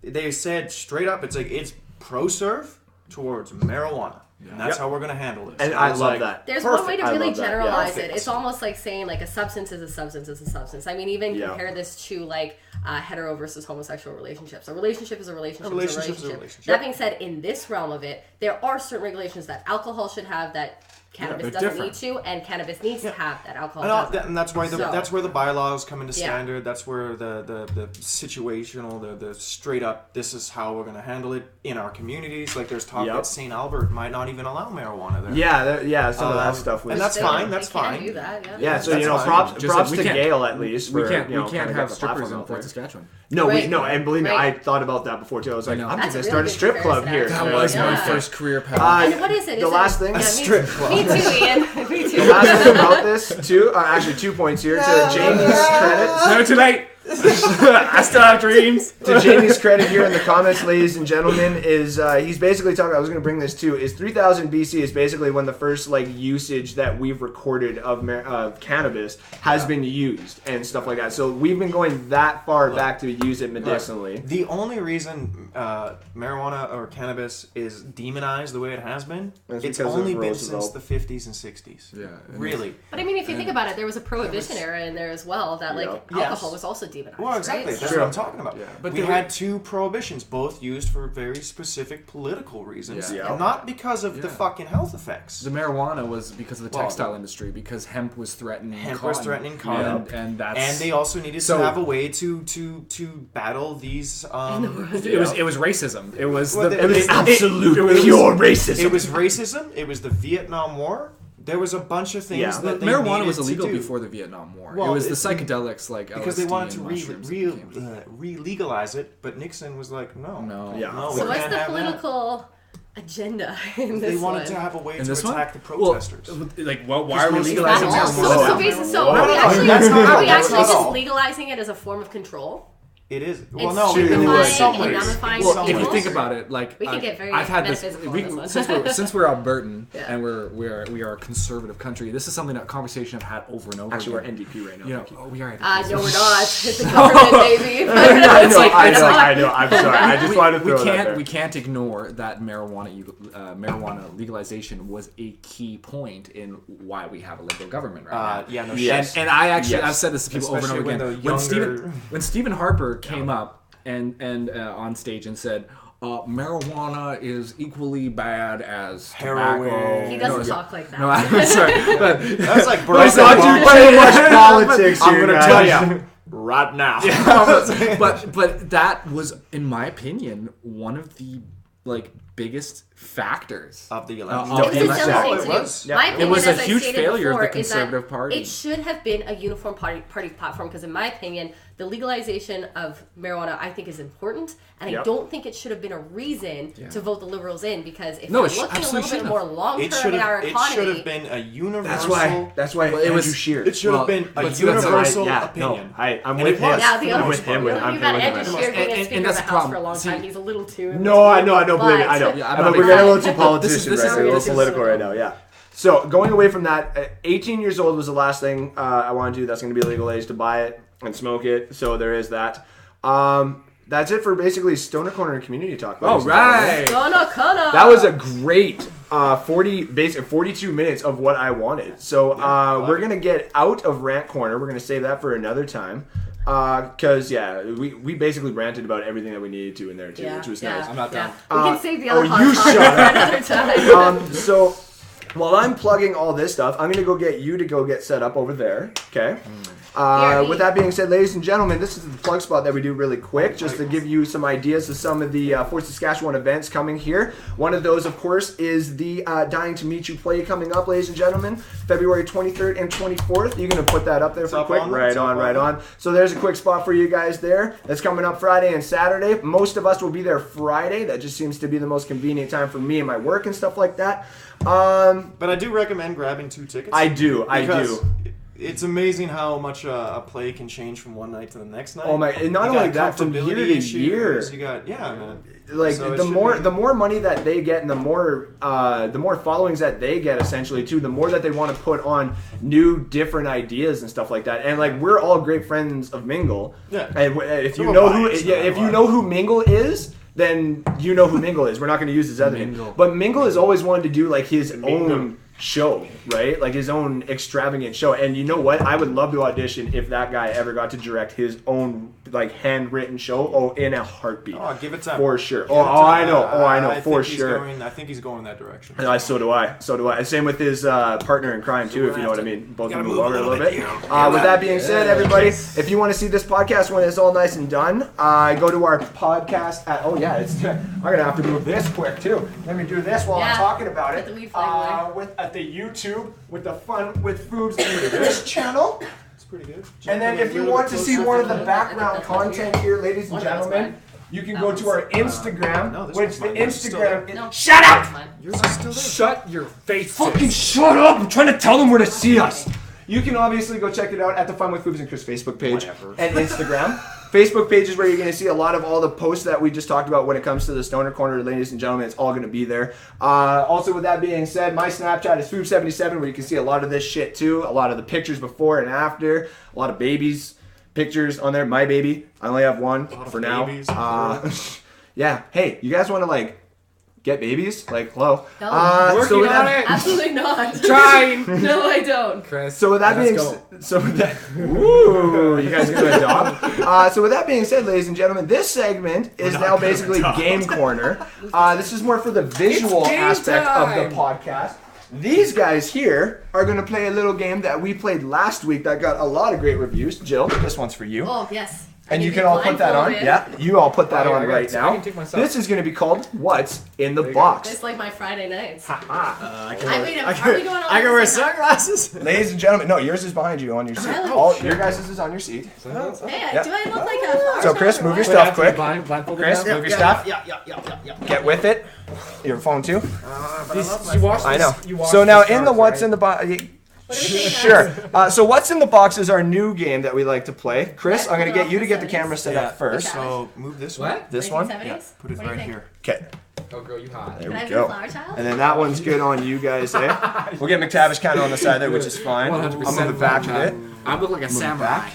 they said straight up, it's pro-serve towards marijuana. Yeah. And that's how we're going to handle it. And I love that. There's one way to really generalize it. It's almost like saying like a substance is a substance is a substance. I mean, even compare this to like hetero versus homosexual relationships. A relationship is a relationship. Is a relationship. That being said, in this realm of it, there are certain regulations that alcohol should have that cannabis doesn't need to, and cannabis needs to have that alcohol doesn't. And that's why that's where the bylaws come into standard. That's where the situational, the straight up, this is how we're going to handle it in our communities. Like there's talk that St. Albert might not even allow marijuana there. Some of that stuff was, and that's fine. That's fine. Do that, so props to Gail at least. We can't have strippers in Fort Saskatchewan. No, and believe me, I thought about that before too. I was like, I'm going to start a strip club here. That was my first career path. And what is it? The last thing, a strip club. Me too, Ian. Me too. The last thing about this, too, actually 2 points here to Jamie's credit. It's never too late. I still have dreams. To Jamie's credit here in the comments, ladies and gentlemen, is he's basically talking. I was going to bring this too. Is 3000 BC is basically when the first usage that we've recorded of cannabis has been used and stuff like that. So we've been going that far back to use it medicinally. The only reason marijuana or cannabis is demonized the way it has been, it's only been since the 50s and 60s. Yeah, really. But I mean, if you think about it, there was a prohibition era in there as well. That alcohol was also demonized. Well, exactly. Right? That's what I'm talking about. Yeah. But we had 2 prohibitions, both used for very specific political reasons, and not because of the fucking health effects. The marijuana was because of the textile industry, because hemp was threatening cotton. And they also needed to have a way to battle these. It was racism. It was absolute pure racism. It was racism. It was the Vietnam War. There was a bunch of things that they marijuana was illegal before the Vietnam War. Well, it was the psychedelics because they wanted to re-legalize it, but Nixon was like, no. So what's the political agenda in this? They wanted to have a way to attack the protesters. Why are we legalizing marijuana? Are we actually just legalizing it as a form of control? It is. Well, no, in some ways. Well, if you think about it, we can get very I've had this since we're Albertan and we are a conservative country. This is a conversation I've had over and over. Actually, we're NDP right now. We are NDP. No, we're not. It's the government, baby. I know. I'm sorry. I just wanted to throw that there. We can't ignore that marijuana legalization was a key point in why we have a liberal government right now. And I've said this to people over and over again. When Stephen Harper came up and on stage and said marijuana is equally bad as heroin. He doesn't talk like that. No, I'm sorry. That's like Let's not do too much politics here, I'm going to tell you right now. But that was, in my opinion, one of the biggest factors of the election. It was a huge failure of the Conservative Party. It should have been a uniform party platform because, in my opinion, the legalization of marijuana I think is important, and I don't think it should have been a reason to vote the Liberals in, because if you're looking a little bit more long term in our economy, it should have been a universal. That's why it was Shear. It should have been a universal opinion. I'm with him. I'm with him. You've got Andrew Scheer being a Speaker of the House for a long time. He's a little too. No, I don't believe it. I know. But we're getting a little too politician right now. A little political right now. Yeah. So going away from that, 18 years old was the last thing I want to do. That's going to be legal age to buy it and smoke it. So there is that. That's it for basically Stoner Corner Community Talk. All right. Stoner Corner. That was a great 42 minutes of what I wanted. So we're going to get out of Rant Corner. We're going to save that for another time. Because we basically ranted about everything that we needed to in there too, which was nice. I'm not done. We can save the other for another time. So while I'm plugging all this stuff, I'm gonna go get you to go get set up over there. Okay. With that being said, ladies and gentlemen, this is the plug spot that we do really quick, just to give you some ideas of some of the Fort Saskatchewan events coming here. One of those, of course, is the Dying to Meet You play coming up, ladies and gentlemen, February 23rd and 24th. You're going to put that up there for quick? Right on. So there's a quick spot for you guys there. That's coming up Friday and Saturday. Most of us will be there Friday. That just seems to be the most convenient time for me and my work and stuff like that. But I do recommend grabbing 2 tickets. I do. It's amazing how much a play can change from one night to the next night. Oh my! And not only that, from year to year, you got man. Like so the more money that they get, and the more followings that they get, essentially too, the more that they want to put on new, different ideas and stuff like that. And like we're all great friends of Mingle. Yeah. And if you know who Mingle is, then you know who Mingle is. We're not going to use his other name, but Mingle has always wanted to do like his own show, right? Like his own extravagant show. And you know what? I would love to audition if that guy ever got to direct his own like handwritten show. In a heartbeat. Oh, give it time. For sure. I know. For sure. I think he's going in that direction. So do I. And same with his partner in crime too, if you know what I mean. Both of them move over a little bit. With that being said, everybody, if you want to see this podcast when it's all nice and done, go to our podcast at. I'm gonna have to move this quick too. Let me do this while I'm talking about it. At the YouTube with the FunwithFoobz and McDavid channel. It's pretty good. And then if you want to see more of the background content here, ladies and gentlemen, you can go to our Instagram, which the Instagram is... Shut up! Yours is still there. Shut your face. Fucking shut up! I'm trying to tell them where to see us. You can obviously go check it out at the FunwithFoobz and Chris Facebook page and Instagram. Facebook page is where you're going to see a lot of all the posts that we just talked about when it comes to the Stoner Corner, ladies and gentlemen. It's all going to be there. Also, with that being said, my Snapchat is Foobz77, where you can see a lot of this shit too. A lot of the pictures before and after. A lot of babies pictures on there. My baby. I only have one for now. Yeah. Hey, you guys want to like get babies? Like, hello. No. Working on it. Absolutely not. Trying. No, I don't. Chris. So with that being you guys are gonna adopt. So with that being said, ladies and gentlemen, this segment is now basically Game Corner. This is more for the visual aspect of the podcast. These guys here are going to play a little game that we played last week that got a lot of great reviews. Jill, this one's for you. Oh, yes. And you can all put that on. Yeah, you all put that on right now. This is going to be called What's in the Box. It's like my Friday nights. I can wear sunglasses. Ladies and gentlemen, no, yours is behind you on your seat. Your guys' is on your seat. Hey, do I look like a... So Chris, move your stuff quick. Chris, move your stuff. Yeah. Get with it. Your phone too. I know. So now in the What's in the Box... Sure. So What's in the Box is our new game that we like to play. Chris, I'm going to get you to get the camera set up first. So move this one. This one? Yeah, put it right here. Okay. Oh, girl, you hot. There we go. And then that one's good on you guys, eh? We'll get McTavish kind of on the side there, which is fine. 100% I'll move it back a bit. I look like a samurai.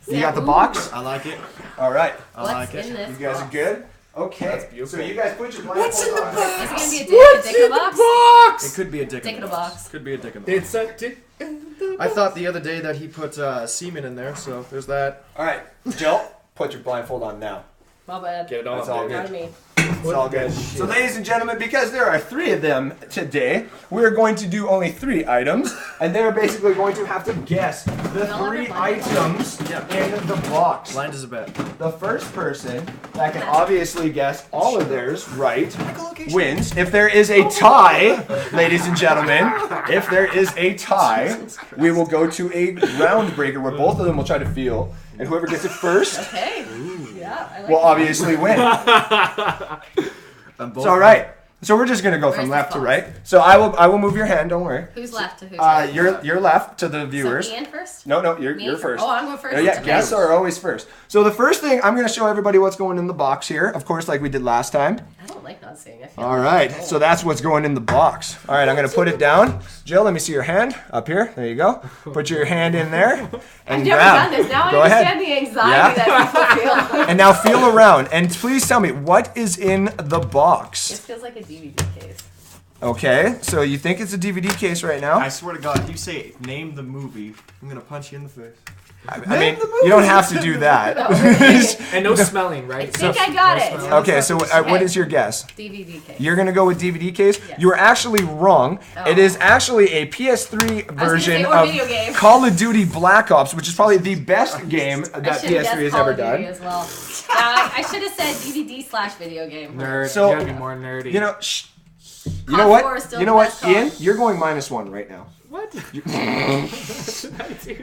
You got the box? I like it. All right. I like it. You guys are good? Okay. So you guys put your blindfold on. What's in the box? Is it going to be a dick in a box? It could be a dick in a box. Could be a dick in the box. It's a dick in the box. I thought the other day that he put semen in there, so there's that. All right. Jill, put your blindfold on now. My bad. Get it on. It's all Not good. me. It's all good. So ladies and gentlemen, because there are 3 of them today, we're going to do only 3 items, and they're basically going to have to guess the 3 items in the box. Blind as a bat. The first person that can obviously guess all of theirs right wins. If there is a tie, ladies and gentlemen, if there is a tie, we will go to a round breaker where both of them will try to feel, and whoever gets it first will obviously win. It's all right. So we're just gonna go from left to right. So I will move your hand. Don't worry. Who's left to who's right? You're left to the viewers. So Ian first? No, you're first. Oh, I'm going first. Yeah, guests are always first. So the first thing, I'm gonna show everybody what's going in the box here. Of course, like we did last time. I don't like not seeing. I feel All right. So that's what's going in the box. All right, I'm gonna put it down. Jill, let me see your hand up here. There you go. Put your hand in there and I've never grab. done this. Now Go I ahead. understand the anxiety that people feel. And now feel around and please tell me what is in the box. This feels like a DVD case. Okay, so you think it's a DVD case right now? I swear to God, if you say name the movie, I'm gonna punch you in the face. I mean, you don't have to do that. And no smelling, right? I think I got it. Okay, so what is your guess? DVD case. You're gonna go with DVD case. Yes. You are actually wrong. Oh. It is actually a PS3 version or of video game. Call of Duty Black Ops, which is probably the best game that I should PS3 guess has Call ever of Duty done. as well. I should have said DVD/video game. Nerd. So- You gotta be more nerdy. You know, you know COD 4 is what? still You know the what, best Ian? COD. You're going -1 right now. what? You- I do.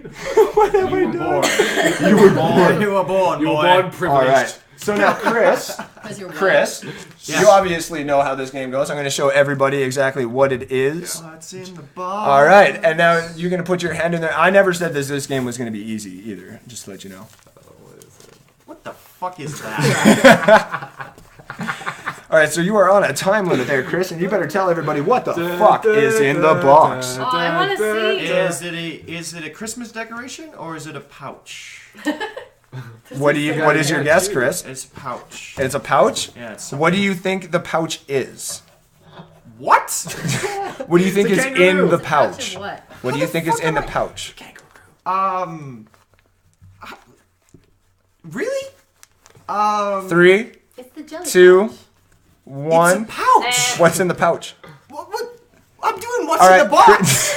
What have I done? You were born. You were born, You were boy. born privileged. All right. So now, Chris, 'Cause you're Chris, you obviously know how this game goes. I'm going to show everybody exactly what it is. What's in the box? All right, and now you're going to put your hand in there. I never said this game was going to be easy either, just to let you know. What the fuck is that? All right, so you are on a time limit there, Chris, and you better tell everybody what the fuck is in the box. Oh, I want to see. Is it a Christmas decoration or is it a pouch? What is your guess, Chris? It's a pouch. It's a pouch? Yeah, it's What do you think the pouch is? What? What do you think It's is a kangaroo. in the It's a pouch pouch? of what? What do you think is in the pouch? Really? 3, It's the jelly 2, pouch. 1. Pouch. What's in the pouch? What? I'm doing what's All in right, the box.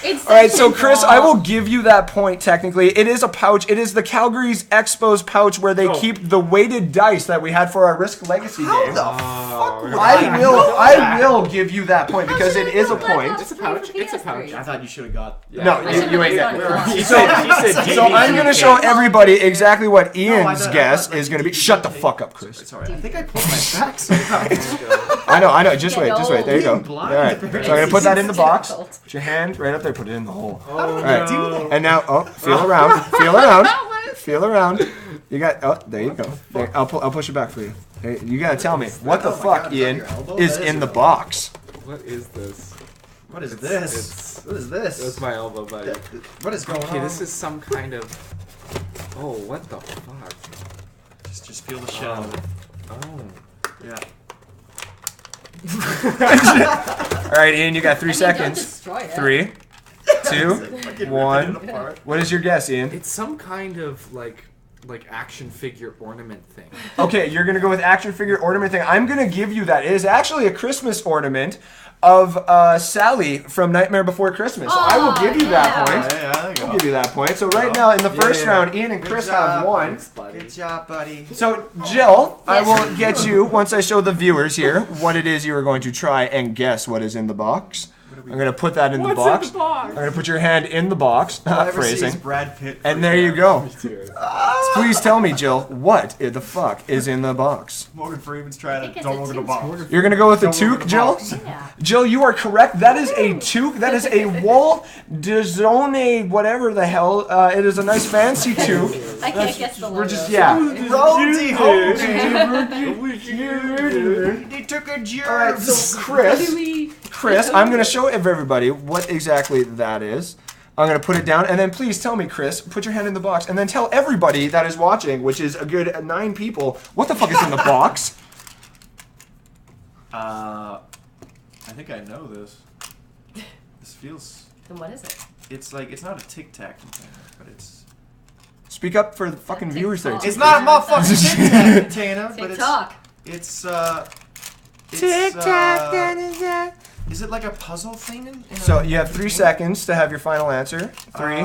It's All right, so Chris, I will give you that point. Technically, it is a pouch. It is the Calgary's Expos pouch where they keep the weighted dice that we had for our Risk Legacy How game. the fuck would I will give you that point because it is a point. It's a pouch. It's a pouch. I thought you should have got. No, you ain't getting it. He said So I'm gonna show everybody exactly what Ian's thought- guess I thought, is gonna be. Shut the fuck up, Chris. It's alright. I think I pulled my back somehow. I know. Just wait. There you go. All blind. right. So I'm gonna put that in the box. difficult. Put your hand right up there. Put it in the hole. How do All I right. do that? And now, feel around. Feel around. Feel around. You got. Oh, there you go. There, I'll push it back for you. Hey, you gotta tell me what the fuck, God, Ian, your elbow? is That is in the your box. What is this? What is this? What is this? That's my elbow, buddy. What is going Okay, on? this is some kind of. Oh, what the fuck? Just feel the shell. Oh. Yeah. All right, Ian, you got 3 I mean, don't seconds. destroy it. 3, 2, 1. What is your guess, Ian? It's some kind of like action figure ornament thing. Okay, you're gonna go with action figure ornament thing. I'm gonna give you that. It is actually a Christmas ornament of Sally from Nightmare Before Christmas. So I will give you that point. Yeah, there you go. I'll give you that point. So right now in the first round, Ian and Chris have won. Good job, buddy. So Jill, I will get you once I show the viewers here what it is you are going to try and guess what is in the box. I'm gonna put that in the box. I'm gonna put your hand in the box. All I ever see is Phrasing. Brad Pitt. And there you go. Please tell me, Jill, what the fuck is in the box? Morgan Freeman's trying think to it's don't a look at the toque. box. You're gonna go with the Don't look toque, at the Jill? box. Yeah. Jill, you are correct. That is a toque. That is a wool de zone, whatever the hell. It is a nice fancy toque. I can't guess the logo. We're just, yeah. Roadie Hogan. They took a jerk. All right, so Chris, I'm gonna show everybody what exactly that is. I'm gonna put it down, and then please tell me, Chris, put your hand in the box, and then tell everybody that is watching, which is a good 9 people, what the fuck is in the box? I think I know this. This feels. Then what is it? It's like it's not a Tic Tac container, but it's. Speak up for the fucking viewers there. TikTok. It's not a motherfucking Tic Tac container, but TikTok. it's Tic-tac, is it like a puzzle thing? In So you have 3 seconds to have your final answer. 3,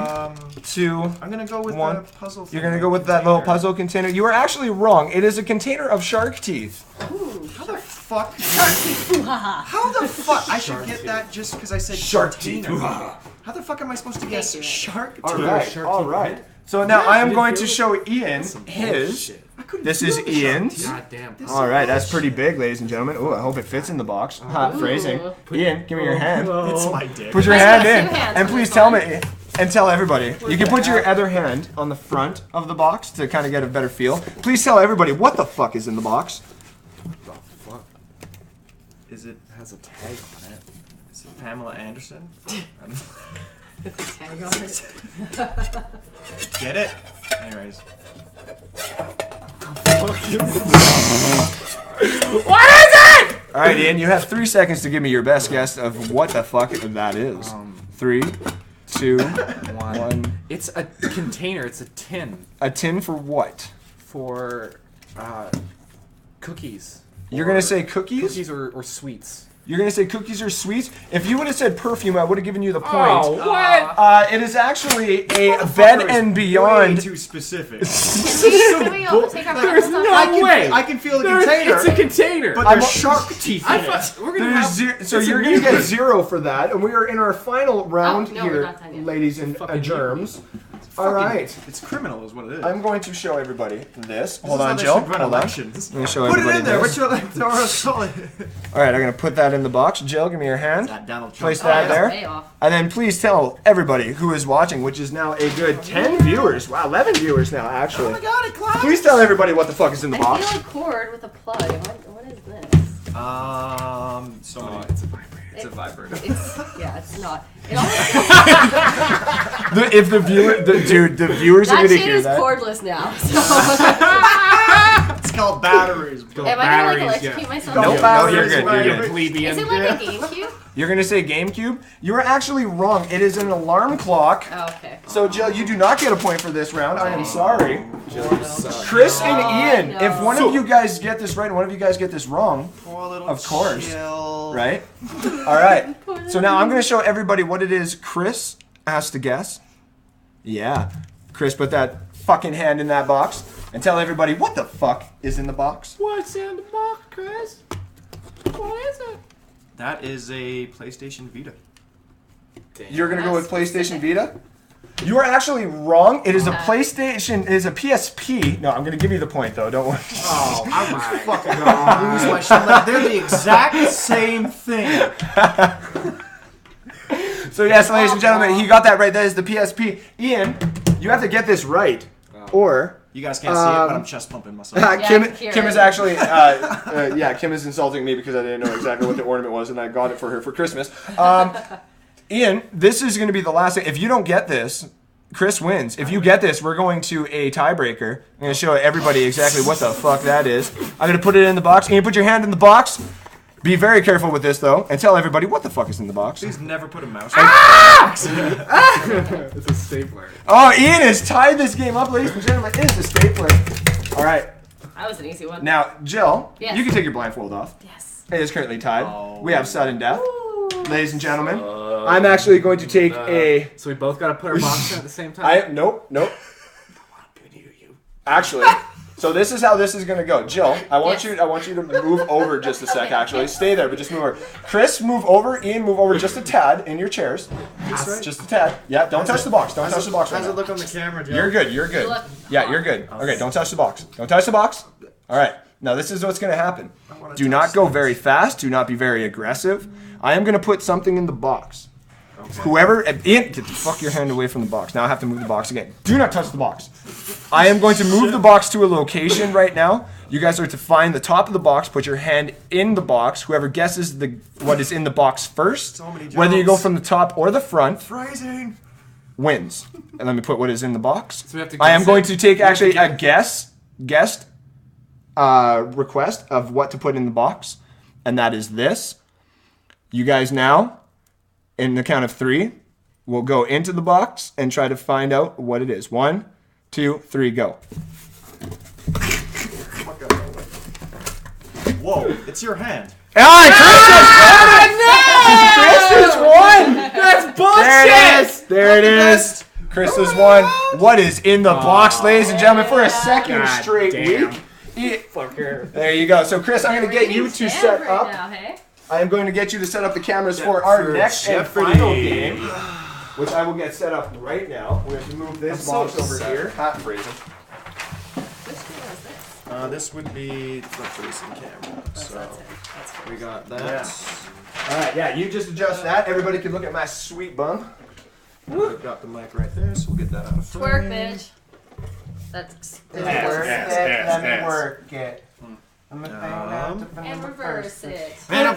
2, I'm gonna go with 1. the puzzle. You're gonna go with that little puzzle container. You are actually wrong. It is a container of shark teeth. Ooh, How the fuck? Ooh-ha-ha. How the fuck? I should get that just because I said Shark teeth. container. How the fuck am I supposed to guess Thank you. shark teeth? All right, all right. So now I am going to show Ian his. This is Ian's. God damn. All right, that's pretty big, ladies and gentlemen. Ooh, I hope it fits in the box. Hot phrasing. Ian, give me your hand. It's my dick. Put your I've hand got in, 2 hands and on please this tell one. me and tell everybody. You can put your other hand on the front of the box to kind of get a better feel. Please tell everybody what the fuck is in the box. What the fuck? Is it? It has a tag on it. Is it Pamela Anderson? Tag on it. Get it? Anyways. What is it? All right, Ian, you have 3 seconds to give me your best guess of what the fuck that is. 3, 2, One. 1. It's a container. It's a tin A tin for what? for cookies. You're going to say cookies? Cookies or sweets. You're going to say cookies or sweets? If you would have said perfume, I would have given you the point. Oh, what? It is actually a Bed and Way Beyond. too specific. Can we all take our There's microphones no off? way. I can feel the container. It's a container. But there's shark teeth in it. We're gonna There's have, zero, so it's a you're new going to get one. 0 for that, and we are in our final round no, we're here, not done yet. ladies and Fucking germs. All right, It's criminal, is what it is. I'm going to show everybody this. This Hold is how on, they Jill. should run Hold on. elections. Let me show Put it everybody in there. this. What's your solid? All right, I'm going to put that in the box. Jill, give me your hand. That Donald Trump. Place Oh, that that's there. way off. And then please tell everybody who is watching, which is now a good 10 viewers. Wow, 11 viewers now, actually. Oh my god, it claps. Please tell everybody what the fuck is in the I box. feel a cord with a plug. What is this? So Oh, many. it's a vibrator. It's a vibrator. It's not. It almost If the viewer, the viewers are that going to shit hear is that. cordless now. So. It's called batteries. Am I gonna like electrocute myself? No, No, you're good. batteries. You're good. Plebeian. Is it like a GameCube? You're going to say GameCube? You are actually wrong. It is an alarm clock. Oh, okay. So, Jill, you do not get a point for this round. I am sorry. Chris and Ian, no. if one of you guys get this right and one of you guys get this wrong, Poor little Of course. Jill. right? All right. So now I'm going to show everybody what it is Chris has to guess. Yeah. Chris, put that fucking hand in that box and tell everybody what the fuck is in the box. What's in the box, Chris? What is it? That is a PlayStation Vita. You're going to go with PlayStation Vita? You are actually wrong. It is a Okay. PlayStation, it is a PSP. No, I'm going to give you the point though. Don't worry. Oh, I was Fucking gonna lose my shit. Like, they're the exact same thing. So yes, ladies and gentlemen, he got that right. That is the PSP. Ian, you have to get this right. Or You guys can't see it, but I'm chest pumping myself. I Kim, can hear Kim it. is actually, Kim is insulting me because I didn't know exactly what the ornament was, and I got it for her for Christmas. Ian, this is going to be the last thing. If you don't get this, Chris wins. If you get this, we're going to a tiebreaker. I'm going to show everybody exactly what the fuck that is. I'm going to put it in the box. Can you put your hand in the box? Be very careful with this, though, and tell everybody what the fuck is in the box. Please never put a mouse. It's a stapler. Oh, Ian has tied this game up, ladies and gentlemen. It is a stapler. All right. That was an easy one. Now, Jill, Yes. you can take your blindfold off. Yes. It is currently tied. Oh. We have sudden death. Ooh. Ladies and gentlemen, I'm actually going to take a... So we both got to put our box in at the same time? Nope. Actually, so this is how this is going to go. Jill, I want you to move over just a sec, actually. Stay there, but just move over. Chris, move over. Ian, move over just a tad in your chairs. Just a tad. Yeah, don't touch the box. Don't touch the box right How's it now. look on the camera, Joe? You're good. You're good. Yeah, you're good. Okay, don't touch the box. Don't touch the box. All right. Now this is what's going to happen. Do not go very fast. Do not be very aggressive. I am going to put something in the box. Whoever, Ian, get the fuck your hand away from the box. Now I have to move the box again. Do not touch the box. I am going to move the box to a location right now. You guys are to find the top of the box, put your hand in the box. Whoever guesses what is in the box first, So many whether you go jokes. from the top or the front, Phrasing. wins. And let me put what is in the box. So we have to I am guess going it? to take actually a guest request of what to put in the box, and that is this. You guys now, in the count of 3, will go into the box and try to find out what it is. 1, 2, 3, go. Whoa, it's your hand. Chris has won! That's bullshit! There it is. Chris has won. What is in the box, ladies and gentlemen, for a second God straight damn. week? There you go. So, Chris, I'm going to get you to set right up. now, hey? I am going to get you to set up the cameras for our next and Jeopardy. final game, which I will get set up right now. We have to move this I'm box so over sad. here. Hot freezing. Which one is this? This would be the facing camera. So That's it. That's it. we got that. All right, yeah, you just adjust that. Everybody can look at my sweet bum. We've got the mic right there, so we'll get that out of frame. Twerk, bitch. That's Let me work it. and reverse it. You You know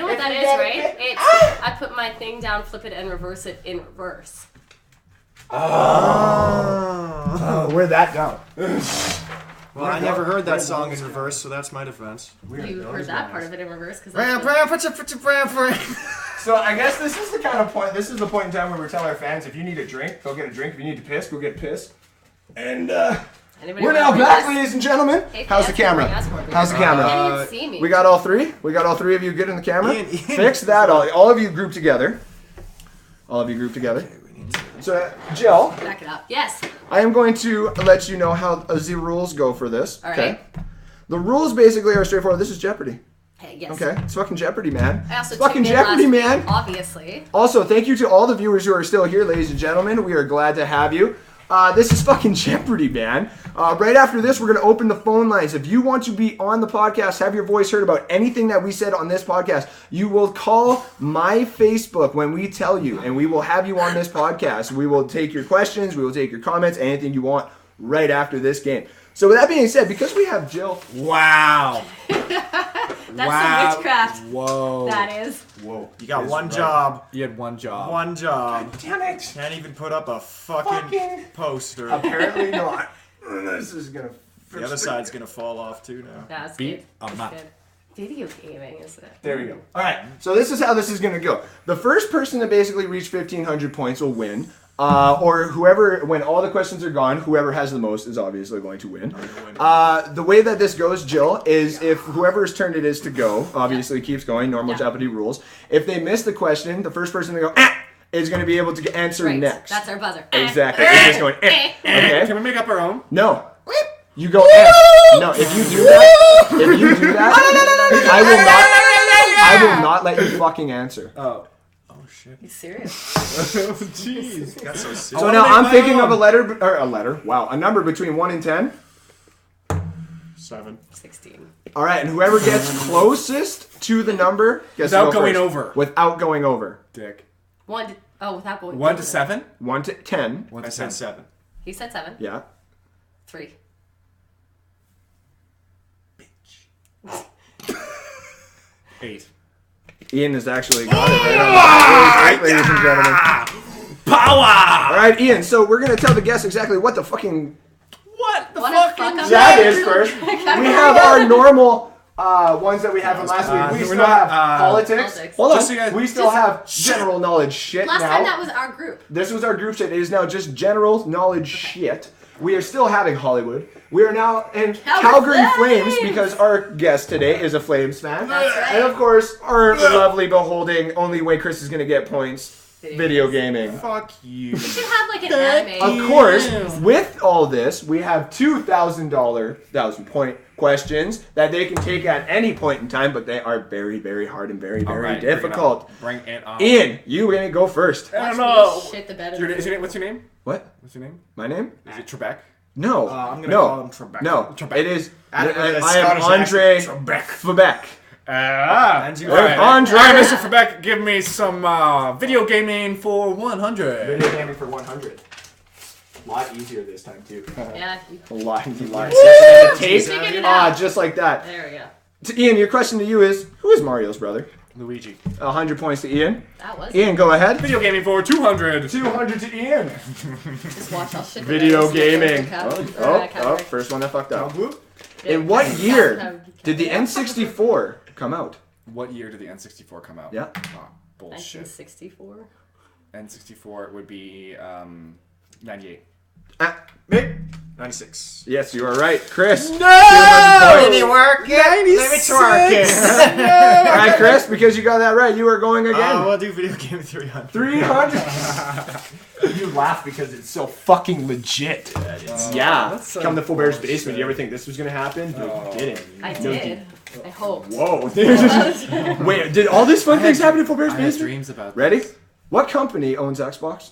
what that is, right? It's I put my thing down, flip it, and reverse it in reverse. Oh, where'd that go? Well, I never heard that song in reverse, so that's my defense. You heard that part of it in reverse because. So I guess this is the kind of point. This is the point in time where we're telling our fans, if you need a drink, go get a drink. If you need to piss, go get a piss. And we're now back, ladies and gentlemen. Hey, How's the camera? How's the camera? Can't even see me. We got all three. We got all three of you good in the camera. Ian. Fix that. All of you group together. All of you group together. So, Jill. Back it up. Yes. I am going to let you know how the rules go for this. All right. Okay. The rules basically are straightforward. This is Jeopardy. Hey, yes. Okay. It's fucking Jeopardy, man. I also It's fucking tuned in Jeopardy, last man. week, obviously. Also, thank you to all the viewers who are still here, ladies and gentlemen. We are glad to have you. This is fucking Jeopardy, man. Right after this, we're going to open the phone lines. If you want to be on the podcast, have your voice heard about anything that we said on this podcast, you will call my Facebook when we tell you, and we will have you on this podcast. We will take your questions, we will take your comments, anything you want right after this game. So with that being said, because we have Jill... Wow. That's some witchcraft. Whoa. That is. Whoa. You got one job. You had one job. One job. Damn it! Can't even put up a fucking poster. Apparently not. This is going to... The other side's gonna fall off too now. That's Beat good. a That's map. good. Video gaming, is it? There we go. All right. So this is how this is going to go. The first person to basically reach 1,500 points will win. Or whoever, when all the questions are gone, whoever has the most is obviously going to win. The way that this goes, Jill, is if whoever's turn it is to go, obviously keeps going, normal Jeopardy rules. If they miss the question, the first person to go, is going to be able to answer Right. next. That's our buzzer. Exactly. It's just going, Okay? Can we make up our own? No. You go, No, if you do that, I will not let you fucking answer. Oh. Oh shit. You serious? Jeez. Got so serious. So now I'm thinking of a number between 1 and 10. 7. 16. All right, and whoever gets closest to the number gets Without to go going first. over. Without going over. Dick. Without going 1 to 7? 1 to 10. 1 I to said 10. 7. He said 7. Yeah. 3. 8. Ian has actually got it right on the ladies and gentlemen. Power! All right, Ian. So we're gonna tell the guests exactly what the fucking What the What a fuck up. that is first. We have our normal ones that we had from last week. We we're still not, have politics. Politics. Hold on. Just so you guys- We still have general knowledge shit Last now. time that was our group. This was our group shit. It is now just general knowledge shit. We are still having Hollywood. We are now in Calgary Flames because our guest today is a Flames fan. That's right. And of course, our lovely beholding only way Chris is going to get points, video gaming. Fuck you. We should have like an anime. Of course, with all this, we have $2,000 1,000-point questions that they can take at any point in time, but they are very, very hard and very, very Alright, difficult. Bring it on. Ian, you gonna go first. I don't Watch know. me shit the bed. What's your name? What? What's your name? My name? Is it Trebek? No. I'm gonna no. call him Trebek. No. Trebek. It is. Add it with a I am Scottish Andre accent. Trebek. And you Alright, Andre. Alright, Mr. Trebek, give me some video gaming for 100. Video gaming for 100. A lot easier this time too. Yeah. A lot. Tape? Figured it out. Just like that. There we go. To Ian, your question to you is, who is Mario's brother? Luigi. 100 points to Ian. That was. Ian, go ahead. Video gaming for 200. 200 to Ian. Just watch. I'll shit the Video bed. gaming. Category. Oh, first one that fucked up. Yeah, In what year category. did the N64 come out? What year did the N64 come out? Yeah. Oh, bullshit. 1964. N64 would be 98. Me? 96. Yes, you are right. Chris. Let me work it. Let me twerk it. All right, Chris, because you got that right, you are going again. We'll do video game 300. 300. You laugh because it's so fucking legit. Yeah. Come to Full Bear's basement. You ever think this was going to happen? No, you didn't. I did. I hope. Whoa. Wait, did all these fun things happen in Full Bear's I had basement? dreams about Ready? What company owns Xbox?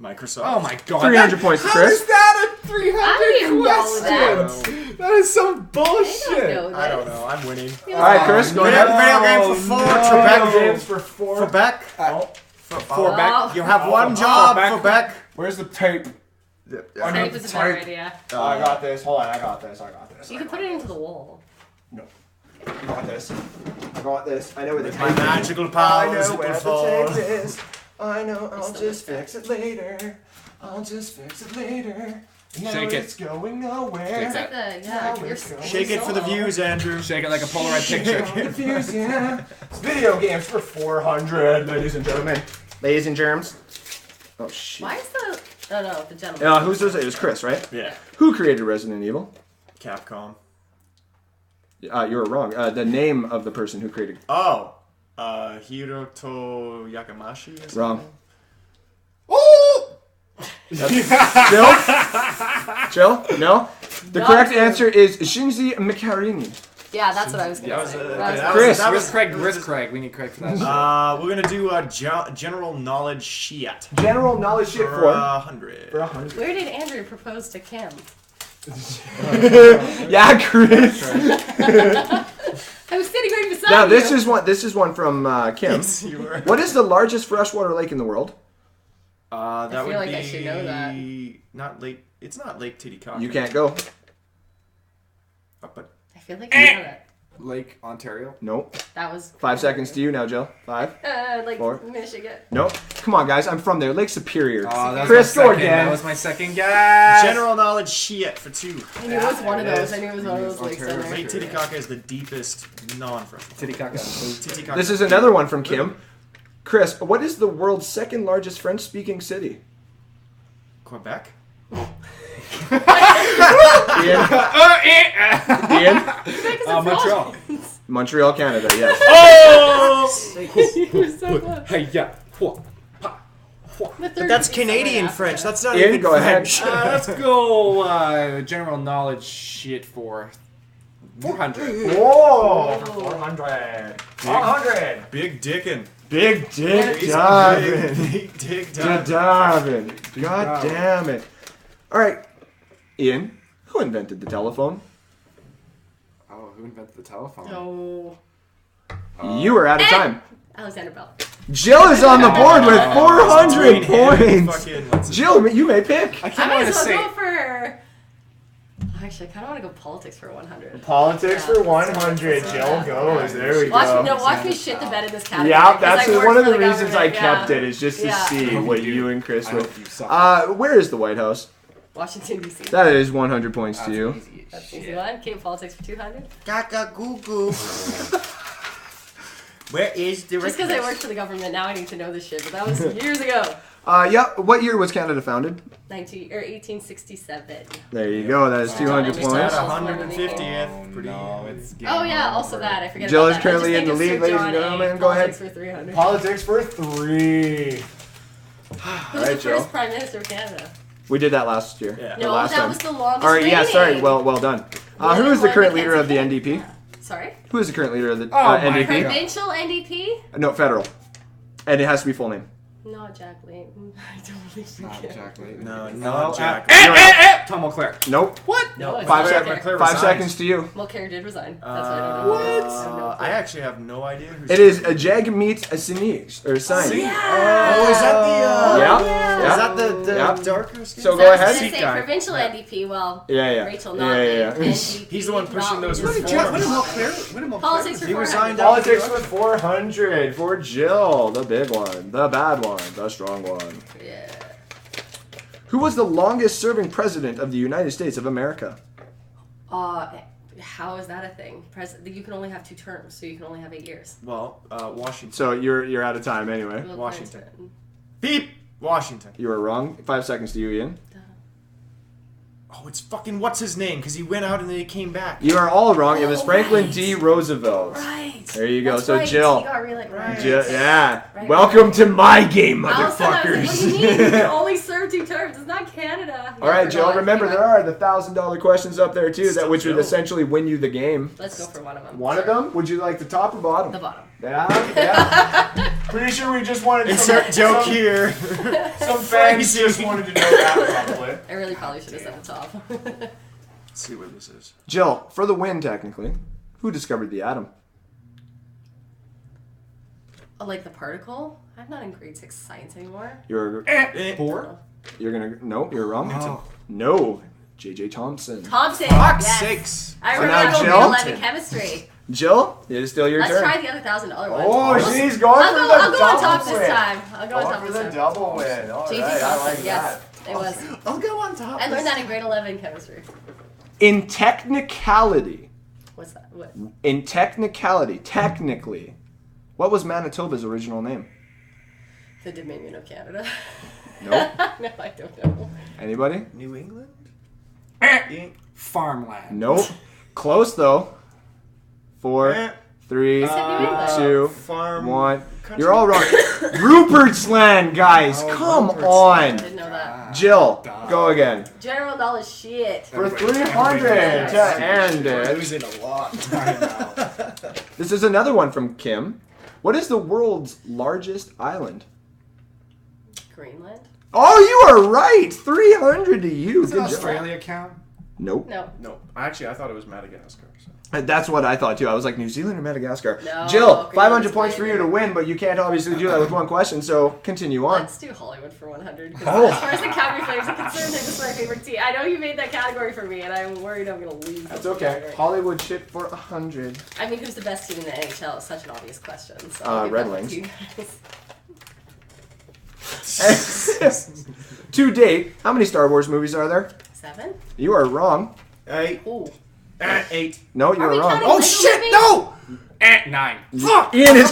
Microsoft. Oh my god. 300 points to How Chris. is that a 300 I didn't know that. question? That is some I don't bullshit. know this. I don't know. I'm winning. All right, Chris, go ahead. Video game for 4. Video Trebek. games for 4. Trebek. For back. You have one job, Trebek. Where's the tape? Tape was a better idea. Oh, I got this. Hold on, I got this. You can put it into the wall. No. I got this. I got this. I know where the My tape is. magical I powers know it where will the fall. tape is. I know. I'll just fix it later. I'll just fix it later. Shake it's it. going nowhere. It's like Shake it for the views, Andrew. Shake it like a Polaroid picture. Views, yeah. It's video games for 400, ladies and gentlemen. Ladies and germs. Oh, shit. Why is the... Oh, no, the gentleman. Who's this? It was Chris, right? Yeah. Who created Resident Evil? Capcom. You were wrong. The name of the person who created... Oh. Hiroto Yakamashi or something? Wrong. Jill? No? The correct answer is Shinji Mikarini. Yeah, that's what I was going to say. Chris. Where's Craig? Where's Craig? We need Craig for that. We're going to do a general knowledge shit. General knowledge shit For for 100. For 100. Where did Andrew propose to Kim? Yeah, Chris. I was sitting right beside Now you. this is one from Kim. Yes, you were. What is the largest freshwater lake in the world? That feel would like be I should know that. Not Lake. It's not Lake Titicaca. You can't go. But I feel like I know that. Lake Ontario. Nope. That was... 5 seconds to you now, Jill. 5. like 4. Michigan. Nope. Come on, guys. I'm from there. Lake Superior. Oh, that's Chris, my go second. again. That was my second guess. general knowledge shit for 2. I knew it was one of those. I knew it was one of those lakes Ontario. down there. Lake Titicaca is the deepest non-freshwater. Titicaca. Titicaca. This is another one from Kim. Chris, what is the world's second largest French-speaking city? Quebec. Ian? Montreal. Montreal, Canada, yes. You're so close. Hey, yeah. That's Canadian French. That's not Ian, even go ahead. French. Let's go general knowledge shit for 400. Whoa! 400. 400. Big dickin'. Big dick diving. Big dick dog. Diving. God damn it. All right, Ian, who invented the telephone? Oh, who invented the telephone? No. You are out of time. Alexander Bell. Jill is on the board with 400 Fucking, points. Jill, you may pick. I I can't might want to as well say. go for... Actually, I kind of want to go politics for 100. Politics Yeah, for 100. Jill goes. There we go. Watch me shit the bed in this category. Yeah, 'cause that's I work one of for the reasons I government, kept yeah. it, is just to Yeah. see what you and Chris I would. hope you suck. Where is the White House? Washington, D.C. That is 100 points to you. Easy as That's shit. easy one. Cape politics for 200. Gaga goo goo. Where is the Just because I worked for the government, now I need to know this shit. But that was years ago. Yeah. What year was Canada founded? 1867. There you go. That is 200 Just points. at 150th. Pretty No, it's game Oh yeah, over. also that. I forget Jill about is that. currently I in just the think lead, of ladies Sir and John A. gentlemen. Go ahead. Politics for 300. Politics for 3. Who's the Alright, Jill. first Prime Minister of Canada? We did that last year. Yeah. Or No, last that time. was the longest All right. Yeah. Sorry. reigning. Well done. Who William is the Lloyd current leader of the Mackenzie. NDP? Sorry? Who is the current leader of the Oh, my NDP? God. Provincial NDP? No, federal. And it has to be full name. Not Jack Layton. I don't really Not forget. Jack Layton. No, No, not Jack. Tom Mulcair. Nope. What? No, it's 5 not seconds. Mulcair. 5 seconds to you. Mulcair did resign. That's why I don't know. I actually have no idea who's. It is a Jag-Meet Sinige or Sign. Oh, is that the? Yeah. Is that the Yeah. darker skin? So So go I was ahead. gonna say guy. provincial NDP. Well, Yeah. Rachel Yeah, not yeah. NDP. He's the one pushing not those leaders. reforms. Politics for He 400. resigned Politics with 400 for Jill, the big one, the bad one, the strong one. Yeah. Who was the longest serving president of the United States of America? How is that a thing? You can only have 2 terms, so you can only have 8 years. Well, Washington. So you're out of time anyway. Bill Washington. Clinton. Beep. Washington. You were wrong. 5 seconds to you, Ian. Oh, it's fucking what's his name? Because he went out and then he came back. You are all wrong. It was Oh, Franklin right. D. Roosevelt. Right. There you go. That's So right. Jill. You got really right. Yeah. Right. Welcome to my game, I was like, what do you motherfuckers. mean? You can only serve 2 terms. It's not Canada. All right, Yeah, Jill. no, Remember, anyway. there are the $1,000 questions up there too, Still which would Jill. essentially win you the game. Let's go for one of them. One of them? Would you like the top or bottom? The bottom. Yeah. Pretty sure we just wanted Insert joke here. Some fans just wanted to know that probably. I really probably should have said the top. Let's see what this is. Jill, for the win, technically, who discovered the atom? Like the particle? I'm not in grade 6 science anymore. You're 4? no, you're wrong. Oh. No, J.J. Thompson. Thompson. Fuck's Yes. sakes. I So remember now going Jill? to 11 chemistry. Jill, it is still your Let's turn. try the other $1,000 one. Oh, she's going I'll for go, the I'll go on double top win. this time. I'll go on top Going for this the time. double win. All J.J. right, I Thompson, like yes. that. It was. I'll go on top. I learned that in grade 11 chemistry. In technicality. What's that? What? In technicality, technically, what was Manitoba's original name? The Dominion of Canada. No. No, I don't know. Anybody? New England? Farmland. Nope. Close though. 4, 3, New England. 2, Farm. 1. Country? You're all wrong. Rupert's Land, guys. Oh, Come Rupert's on. I didn't know that. Jill, go again. General knowledge shit. For 300 to end it. Losing a lot. I know. This is another one from Kim. What is the world's largest island? Greenland? Oh, you are right. 300 to you. Does Good job. Australia count? Nope. No. No, actually, I thought it was Madagascar. So. That's what I thought too. I was like, New Zealand or Madagascar? No, Jill, 500 Greenland's points for you way to win, but you can't obviously do that with one question, so continue on. Let's do Hollywood for 100. 'Cause Oh. As far as the Calgary Flames are concerned, this is my favorite team. I know you made that category for me, and I'm worried I'm going to lose. That's this okay. category. Hollywood shit for 100. I mean, who's the best team in the NHL? It's such an obvious question. So Red Wings. You guys. To date, how many Star Wars movies are there? 7? You are wrong. 8. Ooh. 8. No, you Are are we wrong. counting Oh Lego shit! movies? No! 9. Ian is.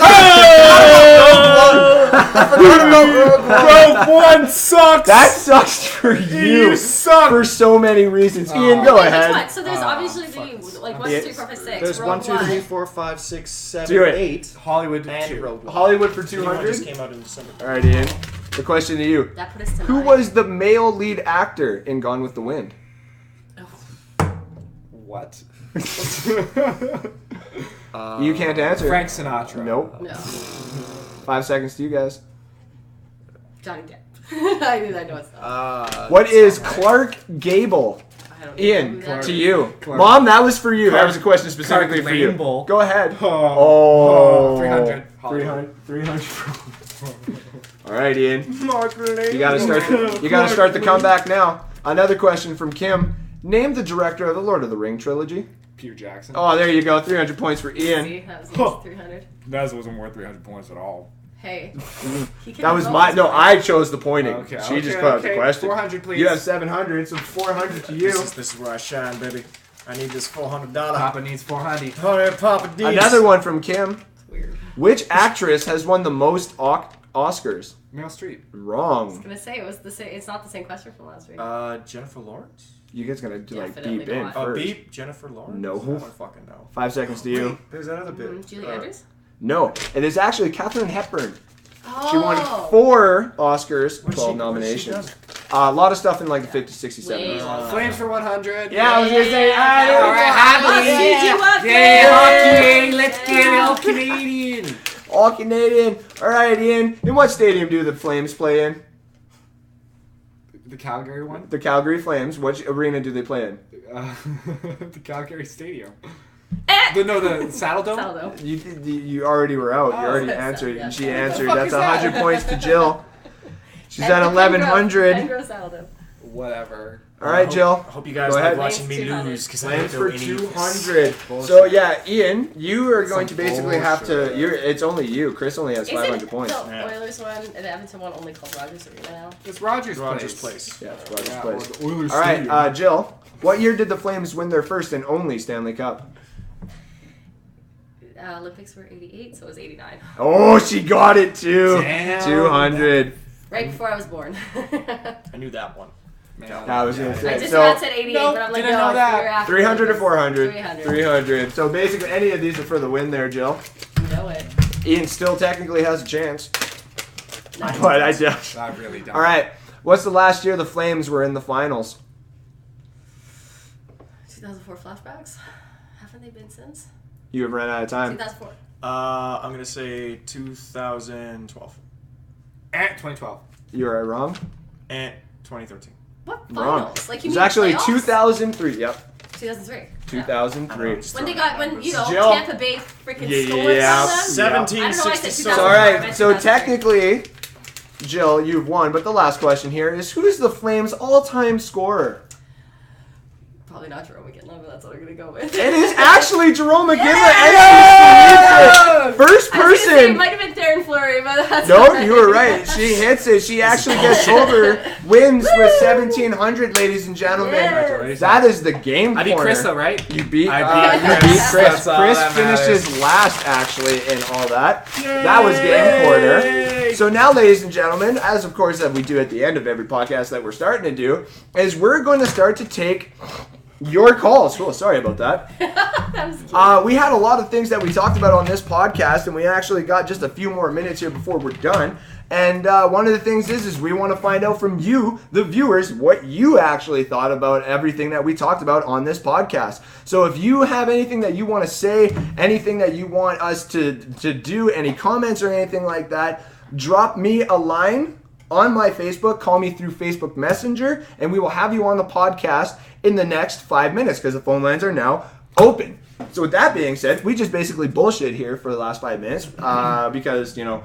Rogue One sucks. That sucks for you. suck. For so many reasons. Ian, go Wait, which ahead. one? So there's obviously the, like, 1, 2, 3, 4, 5, 6. There's Rogue 1, 2, One. 3, 4, 5, 6, 7, Do it. 8. Hollywood And 2. Rogue One. Hollywood for New One just 200. came out in December. All right, Ian. The question to you. That put us to Who 9. was the male lead actor in Gone with the Wind? What? You can't answer. Frank Sinatra. Nope. No. 5 seconds to you guys. Johnny Depp. I know it's not. What is Clark Gable? I don't know Ian, who that to is. you. Clark. Mom, that was for you. That Clark- was a question specifically Clark for you. Label. Go ahead. Oh, 300. 300. All right, Ian. Mark You gotta start the comeback now. Another question from Kim. Name the director of the Lord of the Ring trilogy. Peter Jackson. Oh, there you go. 300 points for Ian. See, that was easy, 300. That wasn't worth 300 points at all. Hey. He can That was vote. my. No, I chose the pointing. Okay, She just okay, put out the okay. question. 400, please. You have 700, so 400 to you. This is where I shine, baby. I need this $400. Papa needs 400. Alright, Papa D. Another one from Kim. Weird. Which actress has won the most Oscars? Meryl Streep. I was Wrong. gonna say it was the same. It's not the same question from last week. Jennifer Lawrence? You guys gonna do like Definitely beep in not. first. Beep? Jennifer Lawrence? No. I don't fucking know. 5 seconds to you. Wait, there's another bit. Julie Andrews. No, it is actually Katharine Hepburn. Oh. She won 4 Oscars, What'd 12 she- what'd she nominations. A lot of stuff in like the 50s, 60s, 70s. Way. Flames for 100. Yeah, I was gonna say. Hockey. Let's get it all Canadian. All Canadian. All right, Ian. In what stadium do the Flames play in? The Calgary one? The Calgary Flames. Which arena do they play in? The Calgary Stadium. Eh. The Saddle Dome? Saddle Dome. You already were out. You Oh, already that's- answered, yeah. and she What the answered. fuck That's is that? 100 points to Jill. She's And at the 1100. Pembroke Saddle Dome. Whatever. All right, Jill. I hope you guys Go ahead. like watching me Flames 200. lose because I Flames don't know for any of this. 200. Bullshit. So yeah, Ian, you are going to Some basically have to. bullshit. It's only you. Chris only has 500 Isn't points. the Yeah. Oilers one and the Edmonton one only called Rogers Arena now? It's Rogers Rogers Place. Place. Yeah, it's Rogers Yeah, Place. or the Oilers All right, Stadium. Jill. What year did the Flames win their first and only Stanley Cup? Olympics were 88, so it was 89. Oh, she got it too. Damn. 200. Right before I was born. I knew that one. Man, I was gonna I say. just So about said 88, Nope, but I'm like, didn't no, know it's that. the year after. 300 or 400? 300. 300. So basically, any of these are for the win there, Jill. You know it. Ian still technically has a chance, Nice. but I doubt. I really don't. All right. What's the last year the Flames were in the finals? 2004 flashbacks? Haven't they been since? You have run out of time. 2004. I'm gonna say 2012 2012. You are wrong. and 2013. What Wrong. finals? Like, It you was mean actually playoffs? 2003. Yep. 2003. 2003. When they got, you know, Jill. Tampa Bay freaking stole it Yeah. from them. 1766. So, all right. So technically, Jill, you've won. But the last question here is: who's the Flames' all-time scorer? Probably not Jerome McGinley, but that's what I'm gonna go with. It is actually Jerome McGinley. Yeah! And she believes it. First I was gonna say, it person. might have been Darren Fleury. story, but that's No, you were right. She hits it. She actually gets over, wins with 1,700, ladies and gentlemen. Yes. That is the game corner. I beat Chris though, right? You beat Chris. Chris. That's all Chris that finishes matters. last, actually, in all that. That was game corner. So now, ladies and gentlemen, as of course that we do at the end of every podcast that we're starting to do, is we're going to start to take your calls. Oh, sorry about that. We had a lot of things that we talked about on this podcast, and we actually got just a few more minutes here before we're done. And one of the things is we want to find out from you, the viewers, what you actually thought about everything that we talked about on this podcast. So if you have anything that you want to say, anything that you want us to do, any comments or anything like that, drop me a line on my Facebook, call me through Facebook Messenger, and we will have you on the podcast in the next 5 minutes because the phone lines are now open. So with that being said, we just basically bullshit here for the last 5 minutes because, you know,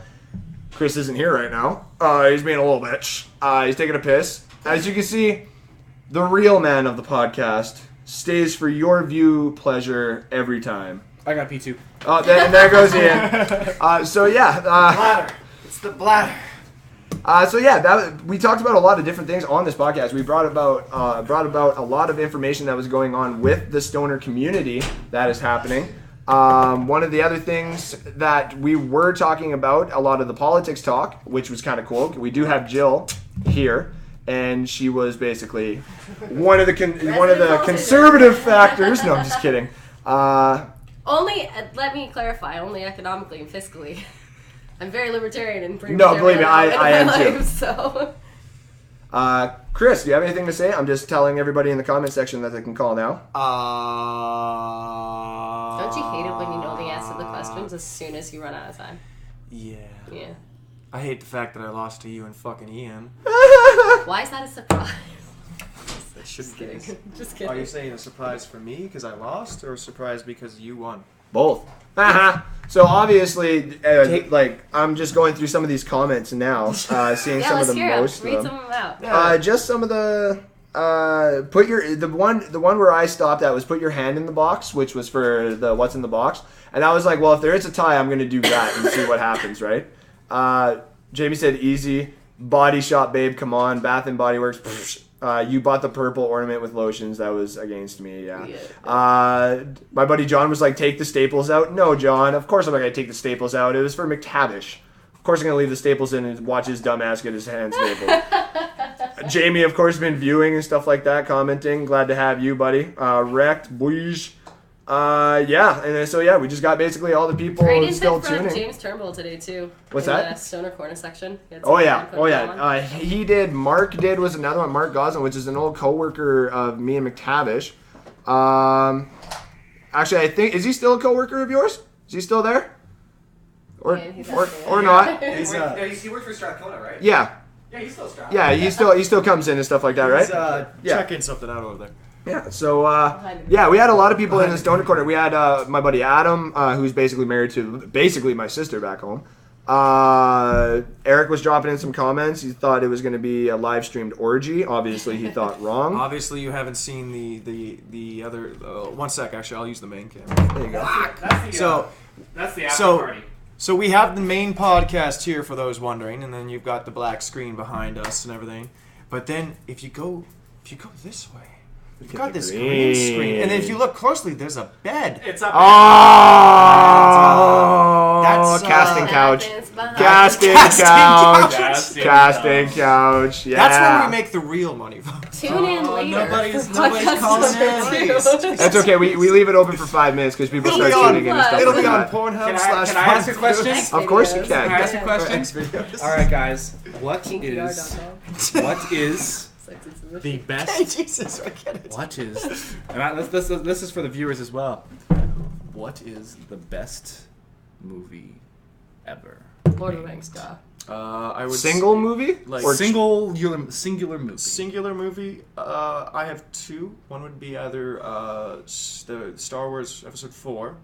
Chris isn't here right now. He's being a little bitch. He's taking a piss. As you can see, the real man of the podcast stays for your view pleasure every time. I got P2. Oh, there goes Ian. So yeah. Bladder. It's the bladder. So yeah, we talked about a lot of different things on this podcast. We brought about a lot of information that was going on with the stoner community that is happening. One of the other things that we were talking about, a lot of the politics talk, which was kind of cool. We do have Jill here, and she was basically one of the conservative factors. No, I'm just kidding. Only, let me clarify, only economically and fiscally. I'm very libertarian and pretty No, believe me, I am too. So. Chris, do you have anything to say? I'm just telling everybody in the comment section that they can call now. Don't you hate it when you know the answer to the questions as soon as you run out of time? Yeah. Yeah. I hate the fact that I lost to you and fucking Ian. Why is that a surprise? That should Just be. kidding. Just kidding. Are you saying a surprise for me because I lost, or a surprise because you won? Both. So obviously, I'm just going through some of these comments now, seeing some of the most Read of some them. of them out. Just some of the the one where I stopped at was put your hand in the box, which was for the what's in the box, and I was like, well, if there is a tie, I'm gonna do that and see what happens, right? Jamie said easy. Body Shop, babe, come on. Bath and Body Works. You bought the purple ornament with lotions. That was against me, yeah. My buddy John was like, take the staples out. No, John, of course I'm not going to take the staples out. It was for McTavish. Of course I'm going to leave the staples in and watch his dumb ass get his hand stapled. Jamie, of course, been viewing and stuff like that, commenting. Glad to have you, buddy. Wrecked, boys. Yeah, and then, so yeah, we just got basically all the people Great still input from tuning. James Turnbull today too. What's in that? The Stoner Corner section. Oh yeah. He did. Mark did was another one. Mark Goslin, which is an old coworker of me and McTavish. Actually, I think is he still a coworker of yours? Is he still there? Or not? He works for Strathcona, right? Yeah. Yeah, he's still Strathcona. Yeah, he still comes in and stuff like that, right? Checking something out over there. Yeah, so, yeah, we had a lot of people in the Stoner Corner. We had my buddy Adam, who's basically married to my sister back home. Eric was dropping in some comments. He thought it was going to be a live-streamed orgy. Obviously, he thought wrong. Obviously, you haven't seen the other... one sec, actually, I'll use the main camera. There you go. That's the after party. So we have the main podcast here for those wondering, and then you've got the black screen behind us and everything. But then, if you go this way... We've got this green screen, and then if you look closely, there's a bed. It's up. That's casting couch. Casting couch. Yeah. That's where we make the real money. Tune in later. Nobody's calling in. That's okay. We leave it open for 5 minutes because people start tuning in and stuff It'll like be on that. Pornhub Can I ask a question? Of course you Can I can. ask a question? All right, guys. What is the best? Jesus, I get it. What is? And this is for the viewers as well. What is the best movie ever? Lord of the Rings, duh. I would Single movie? like Or singular movie. singular movie. I have two. One would be either the Star Wars Episode 4,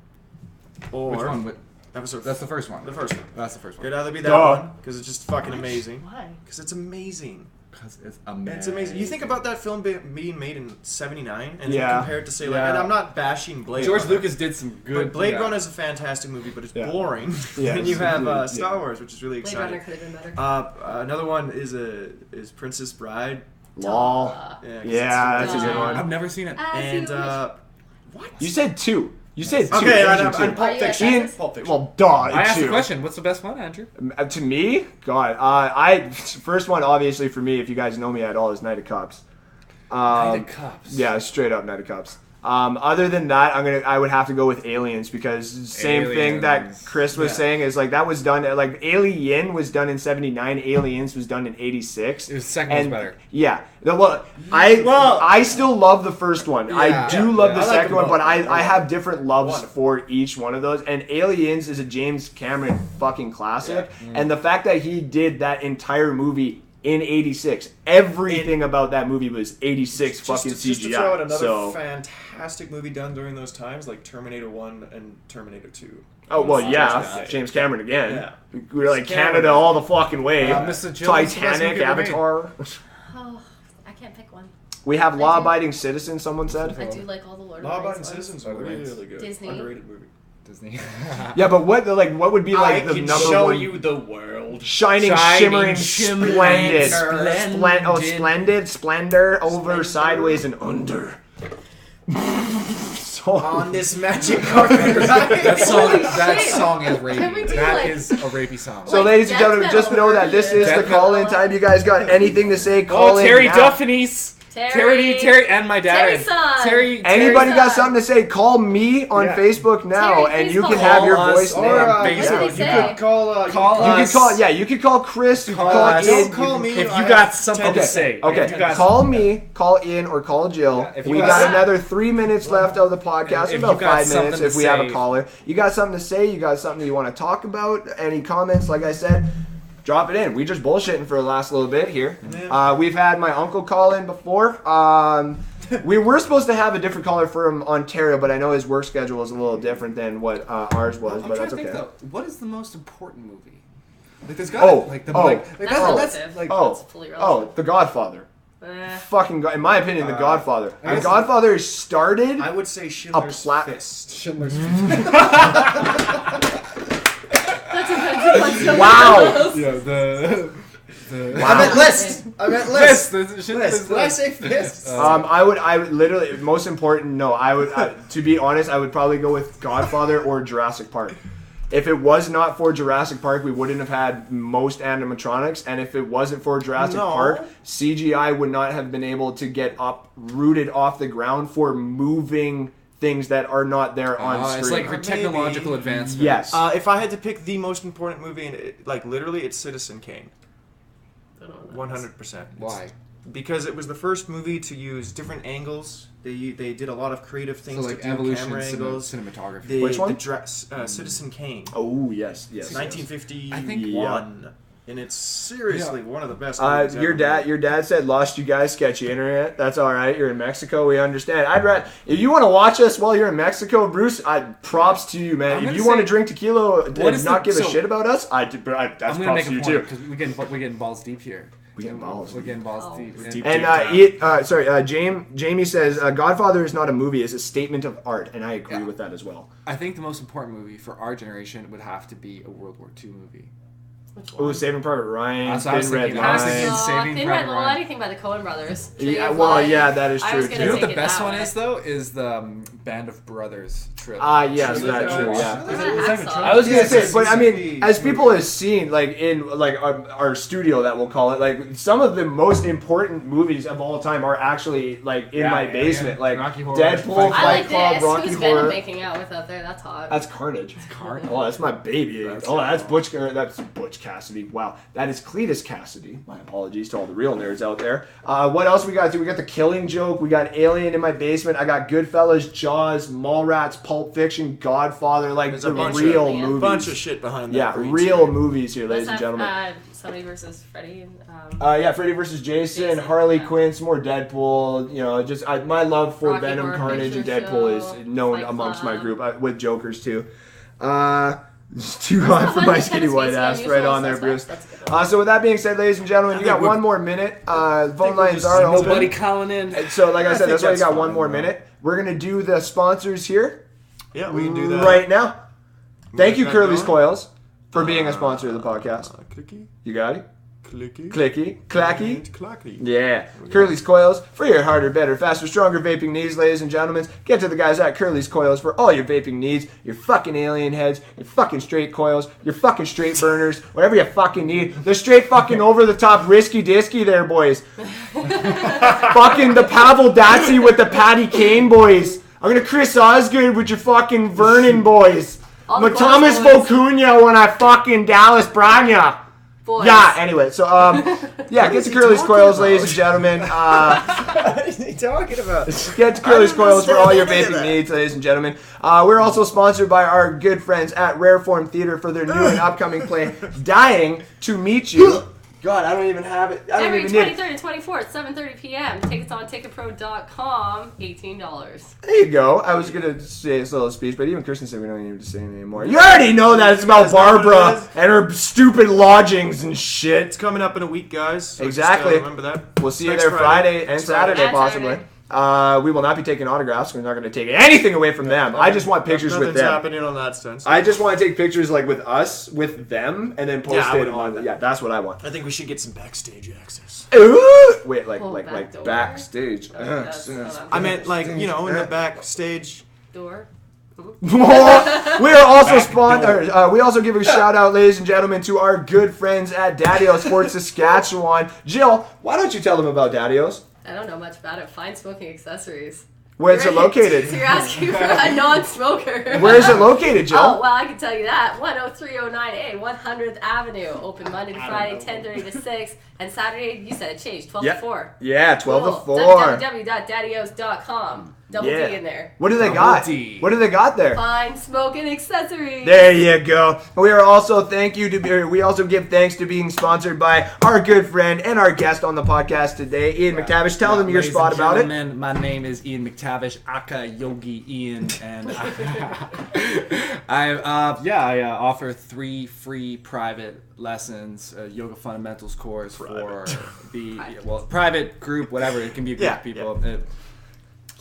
or Which one? Episode. That's the first one. The first one. That's the first one. It'd either be that Duh. one because it's just fucking amazing. Why? Because it's amazing. Because it's amazing. It's amazing. You think about that film being made in '79, and Yeah. compared to say like, and I'm not bashing Blade. George Runner, Lucas did some good. but Blade Runner is a fantastic movie, but it's boring. Yeah, and you have Star Wars, which is really Blade exciting. Runner could have been better. Another one is Princess Bride. Lol. Yeah, That's a good one. I've never seen it. And what? You said 2. You said 2. Okay, Andrew, and Pulp Fiction. Ian, Pulp Fiction. well, duh. I asked 2. the question. What's the best one, Andrew? To me, God, first one obviously for me, if you guys know me at all, is Night of Cups. Night of Cups. Yeah, straight up Night of Cups. Other than that, I would have to go with Aliens because same thing that Chris was saying is like that was done like Alien was done in '79, Aliens was done in '86. The second one's better. Yeah, I still love the first one. Yeah, I do love the I like second them one, both. but I have different loves Wonderful. for each one of those. And Aliens is a James Cameron fucking classic, and the fact that he did that entire movie in '86, everything about that movie was '86 fucking CGI. Just to throw out another so. fantastic movie done during those times, like Terminator 1 and Terminator 2. Oh, well, yeah. James James Cameron again. Yeah. We were like Cameron. Canada all the fucking way. Mr. Jill, what's the best Titanic, movie ever made? Avatar. Oh, I can't pick one. We have Law Abiding Citizen, someone said. I do like all the Lord of Law the Abiding Rings ones. Citizens are really, really good. Disney. Underrated movie. Disney. Yeah, but what would be like the number one? the world. Shining, shimmering, splendid. splendid. Splendid, splendor, over, sideways, and under. On this magic carpet ride. That Shit. song is Can we rapey. do, That like- is a rapey song. So, ladies and gentlemen, just know that this is the Death call-in metal. time. You guys got anything to say? Call in Terry now. Duffinies. Terry. Terry, and my dad. Terry-san. Terry. Anybody Terry got son. something to say? Call me on Yeah. Facebook now, Terry, and please you can call have your us voice or, name. What did Facebook. he You say? could call You can call Chris. You can call us. in. Don't call me. If I you got have something 10 to to say. Okay, If you got call me, call in, or call Jill. Yeah, if you We got got some- another 3 minutes left of the podcast, If about you got 5 minutes something if to we have a say. caller. You got something to say, you got something you want to talk about, any comments, like I said, drop it in. We just bullshitting for the last little bit here. We've had my uncle call in before. We were supposed to have a different caller from Ontario, but I know his work schedule is a little different than what ours was, but that's okay. What is the most important movie? Like there's got That's relative. like That's fully relative. The Godfather. Eh. Fucking God. In my opinion, The Godfather. The Godfather started I would say Schindler's Fist. Schindler's That's offensive. Wow. Yeah, the I meant list. I meant list. List. List. Did I say fist? I would literally, most important, no, to be honest, I would probably go with Godfather or Jurassic Park. If it was not for Jurassic Park, we wouldn't have had most animatronics, and if it wasn't for Jurassic Park, CGI would not have been able to get rooted off the ground for moving things that are not there on screen. It's like for technological advancement. Yes. If I had to pick the most important movie, and literally, it's Citizen Kane. 100%. Why? Because it was the first movie to use different angles. They did a lot of creative things So like to do evolution, camera angles. cinematography. Which one? Citizen Kane. Oh, yes. 1951. I think- And it's seriously one of the best movies Your ever. dad said, "Lost you guys, sketchy internet. That's all right. You're in Mexico. We understand. I'd rather if you want to watch us while you're in Mexico, Bruce. Props to you, man. If you want to drink tequila and not give a shit about us, that's I'm gonna props make to a you point too. because we're getting balls deep here. We're getting balls deep. And Jamie says Godfather is not a movie; it's a statement of art, and I agree with that as well. I think the most important movie for our generation would have to be a World War II movie. Oh, Saving Private Ryan, That's what I was Thin Red thinking. I was thinking Line. Saving Private Ryan. Anything by the Coen brothers. Yeah, well, yeah, that is I was true gonna You know too. what take the it best that one way. is though? Is the Band of Brothers trip. Yes, that's true. Yeah. I was gonna say, but I mean, as people have seen, like in our studio that we'll call it, like some of the most important movies of all time are actually like in my basement, like Rocky Horror, Deadpool, Fight I Fight like Club, this. Rocky Who's Venom Horror. making out with up there? That's hot. That's Carnage. Carnage. Oh, that's my baby. That's Butch Cassidy. Wow, that is Cletus Cassidy. My apologies to all the real nerds out there. What else we got? We got The Killing Joke. We got Alien in my basement. I got Goodfellas, Jaws, Mallrats, Pulp Fiction, Godfather. Like There's the a bunch real of, movies. bunch of shit behind that. Yeah, green real screen. movies here, ladies and gentlemen. Somebody versus Freddy. Freddy vs. Jason, Harley Quinn, some more Deadpool. You know, just my love for Venom, Horror Carnage, and Picture Deadpool Show, is known Fight amongst my Club. group with Jokers too. It's too hot for my skinny white ass. Right on there, Bruce. So with that being said, ladies and gentlemen, you got one more minute. Phone lines are open. Nobody calling in. And so, like I said, that's why you got one more minute. We're gonna do the sponsors here. Yeah, we can do that right now. Thank you, Curly's Coils, for being a sponsor of the podcast. Clicky. You got it. Clicky. Clicky. Clacky. Clacky. Yeah. Curly's Coils for your harder, better, faster, stronger vaping needs, ladies and gentlemen. Get to the guys at Curly's Coils for all your vaping needs. Your fucking alien heads, your fucking straight coils, your fucking straight burners, whatever you fucking need. The straight fucking over the top risky disky there, boys. Fucking the Pavel Datsyuk with the Patty Kane, boys. I'm gonna Chris Osgood with your fucking Vernon, boys. Thomas Vokunya when I fucking Dallas Branya. Boys. Yeah, anyway, so, yeah, get to Curly's Coils, ladies and gentlemen. What is he talking about? Get to Curly's Coils for all your vaping needs, ladies and gentlemen. We're also sponsored by our good friends at Rare Form Theater for their new and upcoming play, Dying to Meet You. God, I don't even have it. I don't even need it. February 23rd and 24th, 7:30 p.m. Tickets on ticketpro.com, $18. There you go. I was going to say a little speech, but even Kristen said we don't need to say it anymore. You already know that it's about Barbara and her stupid lodgings and shit. It's coming up in a week, guys. So Exactly. Just, remember that. We'll see you there Friday and Saturday, possibly. We will not be taking autographs. We're not going to take anything away from them. I just want pictures with them. Nothing's happening on that sense. I just want to take pictures like with us, with them, and then post it on. Yeah, that's what I want. I think we should get some backstage access. Ooh! Wait, like backstage. I meant like in the backstage door. We are also sponsored. We also give a shout out, ladies and gentlemen, to our good friends at Daddy-O Sports Saskatchewan. Jill, why don't you tell them about Daddy-O's? I don't know much about it. Fine smoking accessories. Where's it located? So you're asking for a non-smoker. Where is it located, Jill? Oh, well, I can tell you that. 10309A, 100th Avenue. Open Monday to Friday, 10:30 to 6. And Saturday, you said it changed, 12 to 4. Yeah, 12 to 4. www.daddyos.com. Double D in there. What do they got? What do they got there? Fine smoking accessories. There you go. We also give thanks to being sponsored by our good friend and our guest on the podcast today, Ian McTavish. Tell them your spot about it. My name is Ian McTavish, aka Yogi Ian, and I offer 3 free private lessons, yoga fundamentals course for the private group, whatever. It can be a group of people.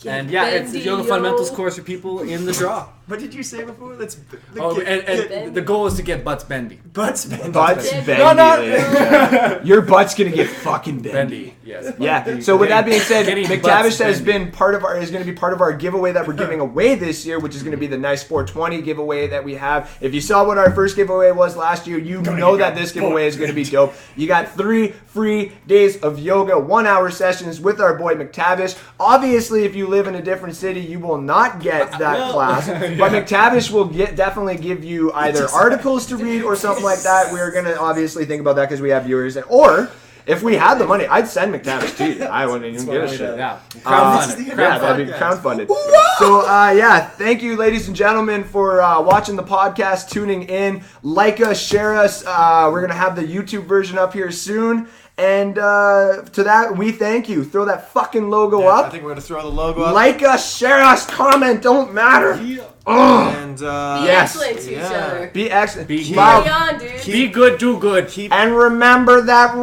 And it's a yoga fundamentals course for people in the draw. What did you say before? The goal is to get butts bendy. Butts bendy. No. Your butt's gonna get fucking bendy. Yes. Yeah. So with that being said, McTavish is going to be part of our giveaway that we're giving away this year, which is going to be the Nice 420 giveaway that we have. If you saw what our first giveaway was last year, you know that this giveaway is going to be dope. You got 3 free days of yoga, 1-hour sessions with our boy McTavish. Obviously, if you live in a different city, you will not get that class. But McTavish will definitely give you either articles to read or something like that. We're going to obviously think about that because we have viewers. Or if we had the money, I'd send McTavish to you. I wouldn't even give a shit. Yeah, that'd be crowdfunded. So, thank you, ladies and gentlemen, for watching the podcast, tuning in. Like us, share us. We're going to have the YouTube version up here soon. And to that, we thank you. Throw that fucking logo up. I think we're going to throw the logo up. Like us, share us, comment, don't matter. Yeah. And be excellent to each other. Be excellent. Carry on, dude. Be good, do good. And remember that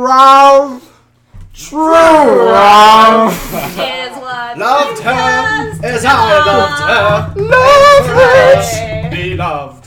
true love is what loved her as I loved her. Love her. Be loved.